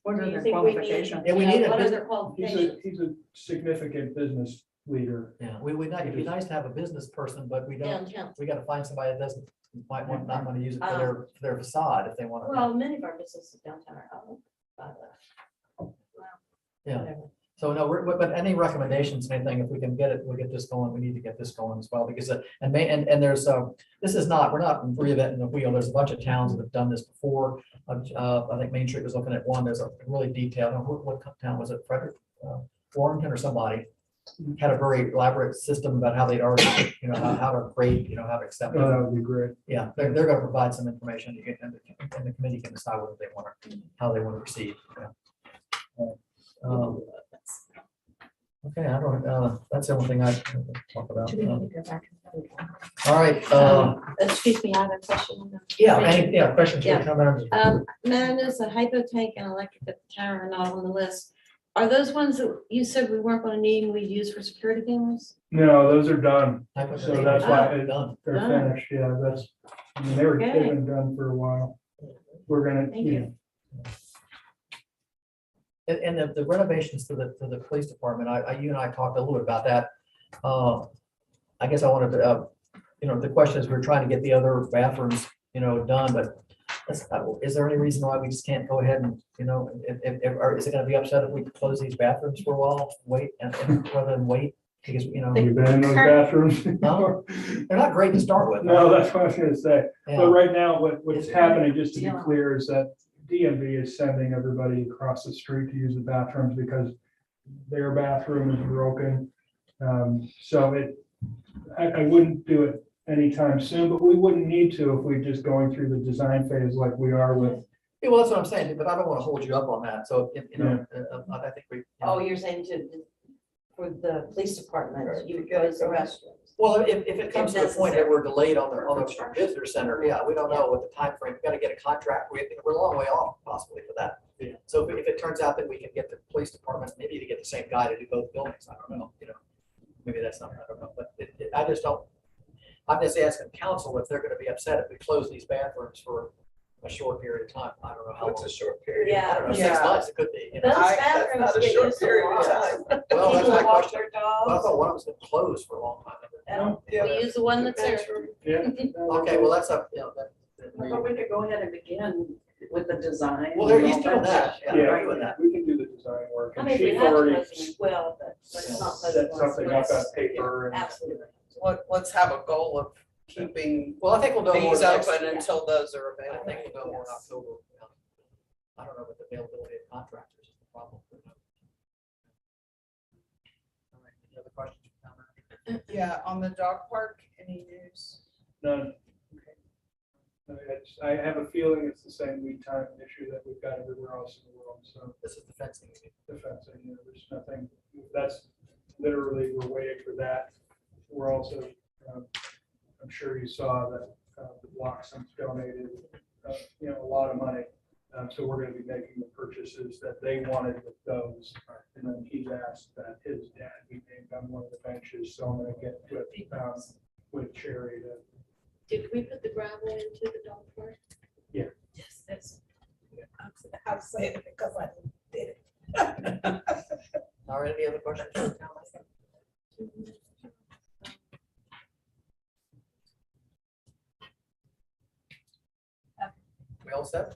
What Do are you their think we need- qualifications? Yeah, we need a What are business- their qualifications? He's a significant business leader. yeah, it'd be nice to have a business person, but we don't. Downtown. We got to find somebody that might not want to use it for their facade if they want to. Well, many of our businesses downtown are owned by the. Yeah. Whatever. So no, but any recommendations, anything, if we can get it, we'll get this going. We need to get this going as well, because and there's we're not reinventing the wheel. There's a bunch of towns that have done this before. I think Main Street was looking at one. There's a really detailed. What town was it? Frederick, Warrington, or somebody had a very elaborate system about how they'd already, how to grade, how to accept it. Oh, that would be great. Yeah, they're going to provide some information, and the committee can decide whether they want to, how they want to proceed. Okay, I don't, that's the only thing I talk about. All right, Excuse me, I have a question. questions? Yeah. Comments? Madness, a hypo tank and electric at the tower are not on the list. Are those ones that you said we weren't gonna need and we'd use for security cameras? No, those are done. So that's why Done. they're Done. finished. Yeah, they've been done for a while. We're gonna, Thank you. And the renovations to the police department, you and I talked a little bit about that. I guess I wanted to, the question is, we're trying to get the other bathrooms, done, but is there any reason why we just can't go ahead and, or is it gonna be upset if we close these bathrooms for a while, wait, and rather than wait? Because, you've been in those bathrooms. No, they're not great to start with. No, that's what I was gonna say. Yeah. But right now, what's It's happening, just to be yeah. clear, is that DMV is sending everybody across the street to use the bathrooms because their bathroom is broken. So I wouldn't do it anytime soon, but we wouldn't need to if we're just going through the design phase like we are with. Yeah, well, that's what I'm saying, but I don't want to hold you up on that. So, I think we. Oh, you're saying for the police department, Right, you to get it close the going. restrooms. Well, if it comes to the point that we're delayed on the Construction. visitor center, yeah, we don't know what the time frame. We got to get a contract. We're a long way off possibly for that. Yeah. So if it turns out that we can get the police department, maybe to get the same guy to do both buildings, I don't know, maybe that's not, I don't know, but I just don't. I'm just asking council if they're going to be upset if we close these bathrooms for a short period of time. I don't know how What's long. a short period? Yeah. I don't know, 6 Yeah. months, it could be. Those I- That's bathrooms not a get short used a period of lot. time. Well, that's People my walk question. their Well, I dogs. thought one was been closed for a long time. And Yeah. we use the one that's there. Yeah. Okay, well, that's up, But we could go ahead and begin with the design. well, he's doing that, yeah, they're doing that. We can do the design work. I And mean, we she's have to already post them well, but it's not. set something up on paper and. Absolutely. Let's have a goal of keeping Well, I think we'll know more these next. open until those are I available. think we'll know more in Yes. October. I don't know what the availability of contractors is the problem. All right, any other questions? Yeah, on the dog park, any news? None. I have a feeling it's the same lead time issue that we've got everywhere else in the world, so This is the fencing. the fencing, there's nothing, that's literally, we're waiting for that. We're also, I'm sure you saw that the Bloxham's donated, a lot of money. So we're gonna be making the purchases that they wanted with those. And then he's asked that his dad be named on one of the benches, so I'm gonna get with Cherry to. Did we put the gravel into the dog park? Yeah. Yes, that's. I'm saying it because I did it. All right, any other questions? We all set?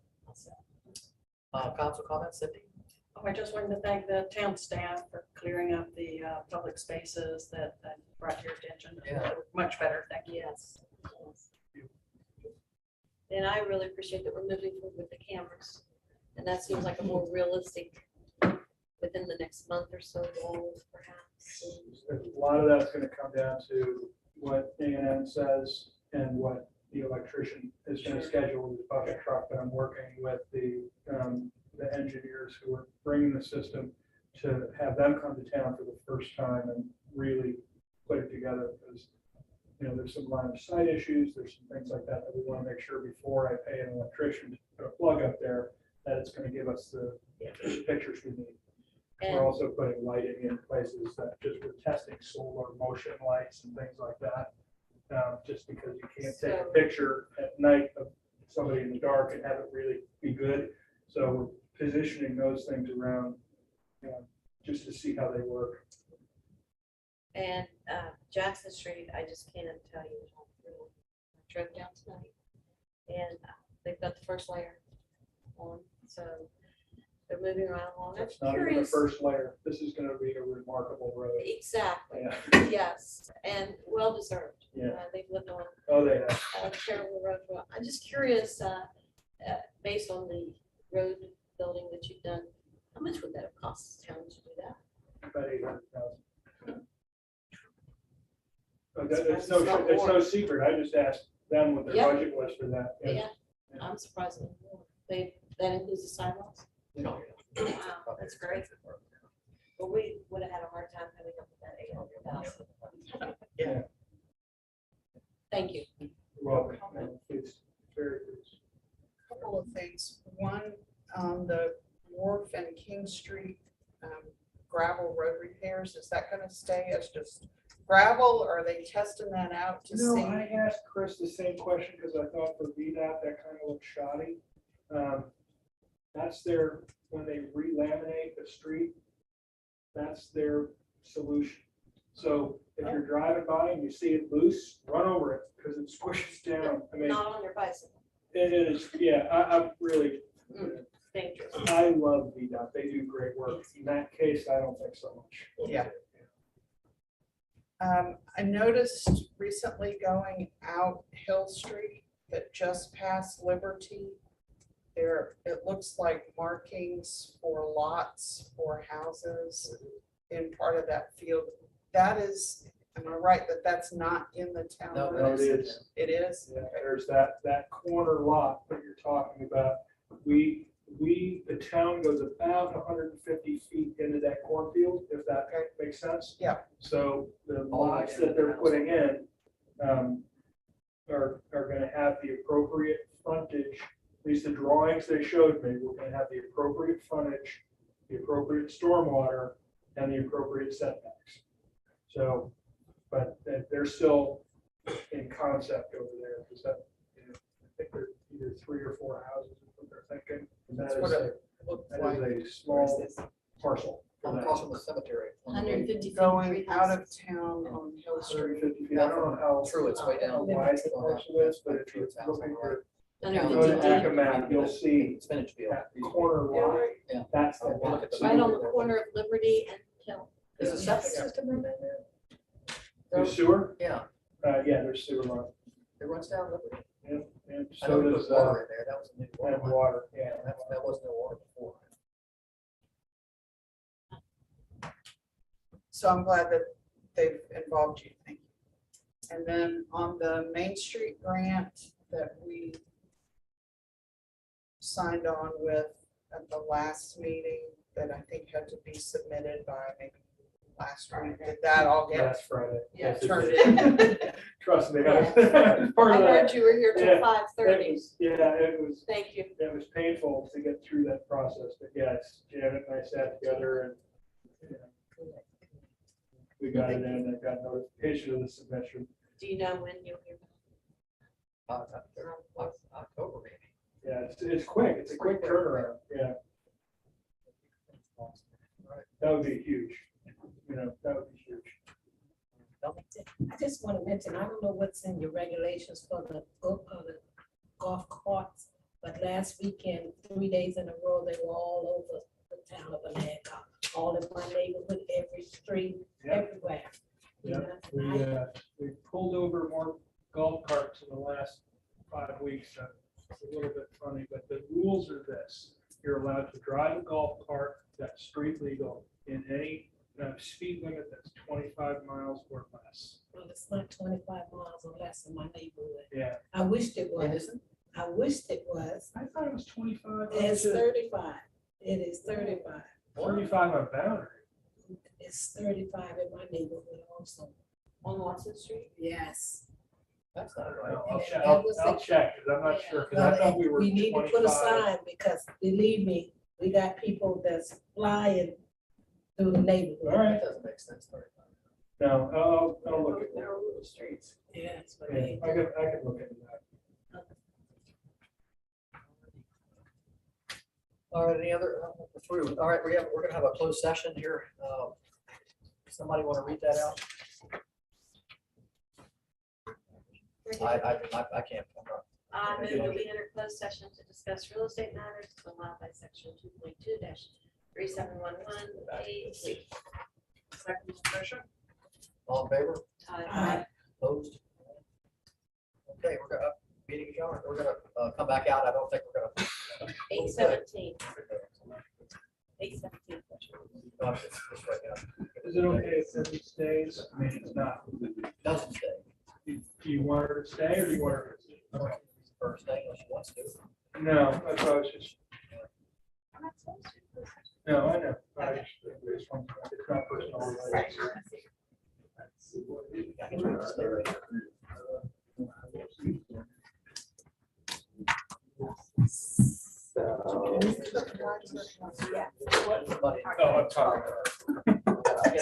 Council comments, Cindy? Oh, I just wanted to thank the town staff for clearing up the public spaces that brought to your attention. Yeah. Much better, thank you. Yes. And I really appreciate that we're moving forward with the cameras. And that seems like a more realistic, within the next month or so, goal perhaps. A lot of that's gonna come down to what A&M says and what the electrician is gonna schedule with the bucket truck that I'm working with the engineers who are bringing the system to have them come to town for the first time and really put it together, because there's some line of sight issues, there's some things like that that we want to make sure before I pay an electrician to put a plug up there, that it's going to give us the pictures we need. And We're also putting lighting in places that just we're testing solar motion lights and things like that. Just because you can't take a picture at night of somebody in the dark and have it really be good. So we're positioning those things around, just to see how they work. And Jackson Street, I just can't tell you. I drove down tonight and they've got the first layer on, so they're moving right along. I'm It's not even the curious. first layer. This is going to be a remarkable road. Exactly, Yeah. yes, and well deserved. Yeah. They've lived on Oh, they have. a terrible road. for a while. I'm just curious, based on the road building that you've done, how much would that have cost town to do that? About 800,000. It's not It's no more. secret. I just asked them what their Yeah. budget was for that. Yeah, I'm surprised. That includes the sidewalks? No. Wow, that's great. But we would have had a hard time coming up with that 800,000. Yeah. Thank you. Well, it's very good. Couple of things. One, on the Wharf and King Street gravel road repairs, is that gonna stay as just gravel, or are they testing that out to No, see? I asked Chris the same question because I thought for VDOT that kind of looked shoddy. That's their, when they re-laminate the street, that's their solution. So if you're driving by and you see it loose, run over it because it squishes down. I mean, Not on your bicycle. it is, yeah, I'm really, Dangerous. I love VDOT. They do great work. In that case, I don't think so much. Yeah. I noticed recently going out Hill Street that just past Liberty, there, it looks like markings for lots for houses in part of that field. That is, Am I right that that's not in the town? No, No, it limits? is. It is? Yeah, there's that corner lot that you're talking about. The town goes about 150 feet into that cornfield, if that makes sense. Yeah. So the All the way lots down to that the they're house. putting in are gonna have the appropriate frontage. At least the drawings they showed me, we're gonna have the appropriate frontage, the appropriate stormwater, and the appropriate setbacks. So, but they're still in concept over there, because that, I think they're either 3 or 4 houses, is what they're thinking. And That's that what is it looked that like. is a small parcel. for On that. across from the cemetery. 150 feet. Going out of town on Hill Street. 150 feet. I don't know how True, it's way how down. wide the parcel is, but if you're It's house on looking the right. at, Down go to 150 feet. Accomack, you'll see Spinach field. that corner lot. Yeah. That's the We'll look lot. at the Right on map. the corner of Liberty and Hill. Is the septic system in there? There's sewer? Yeah, Yeah, there's sewer line. it runs down Liberty. And I know so we does, put water in there, that was a new water and line. water, yeah. That wasn't no water before. So I'm glad that they've involved you. Thank you. And then on the Main Street grant that we signed on with at the last meeting that I think had to be submitted by maybe last week. Did that all get Last Friday. Yes, it turned did. in? Trust me, I was I part of heard that. you were here till Yeah, 5:30. Thank you. It was painful to get through that process, but yes, Janet and I sat together and you know, we got it in, I got notification of the submission. Do you know when you'll hear? October maybe. Yeah, it's quick, it's a quick turnaround, yeah. That would be huge, you know, that would be huge. I just want to mention, I don't know what's in your regulations for the golf carts, but last weekend, 3 days in a row, they were all over the town of America, all in my neighborhood, every street, Yeah. everywhere. You Yeah, know, We pulled over more golf carts in the last 5 weeks. It's a little bit funny, but the rules are this. You're allowed to drive a golf cart that's street legal in any speed limit that's 25 miles or less. Well, it's not 25 miles or less in my neighborhood. Yeah, I wished it It was. isn't? I wished it was. I thought it was 25. It's 35. It is 35. 35 on Boundary. It's 35 in my neighborhood also. On Watson Street? Yes. That's not right. I'll Yeah, check, that was I'll the- check, because I'm not sure, because I thought we were We need to put a 25. sign because believe me, we got people that's flying through the All neighborhood. right, That doesn't make sense. no, I'll look at that. Narrow little streets. Yes, but Yeah, they, I can look into that. All right, any other, all right, we're gonna have a closed session here. Somebody want to read that out? I can't. I'm not- I move that we enter closed session to discuss real estate matters allowed by section 2.2-3711A3. Second session? All in favor? Aye. Opposed? Okay, we're gonna, meeting adjourned. We're gonna come back out. I don't think we're gonna. 8:17. 8:17. No, it's right now. Is it okay if Cindy stays? I mean, it's not. Doesn't stay. Do you want her to stay or do you want her to? First thing, unless she wants to. No, I thought it was just, I'm not supposed to. no, I know. It's not personal. related. I can try to stay right here. Somebody- Oh, I'm talking. I get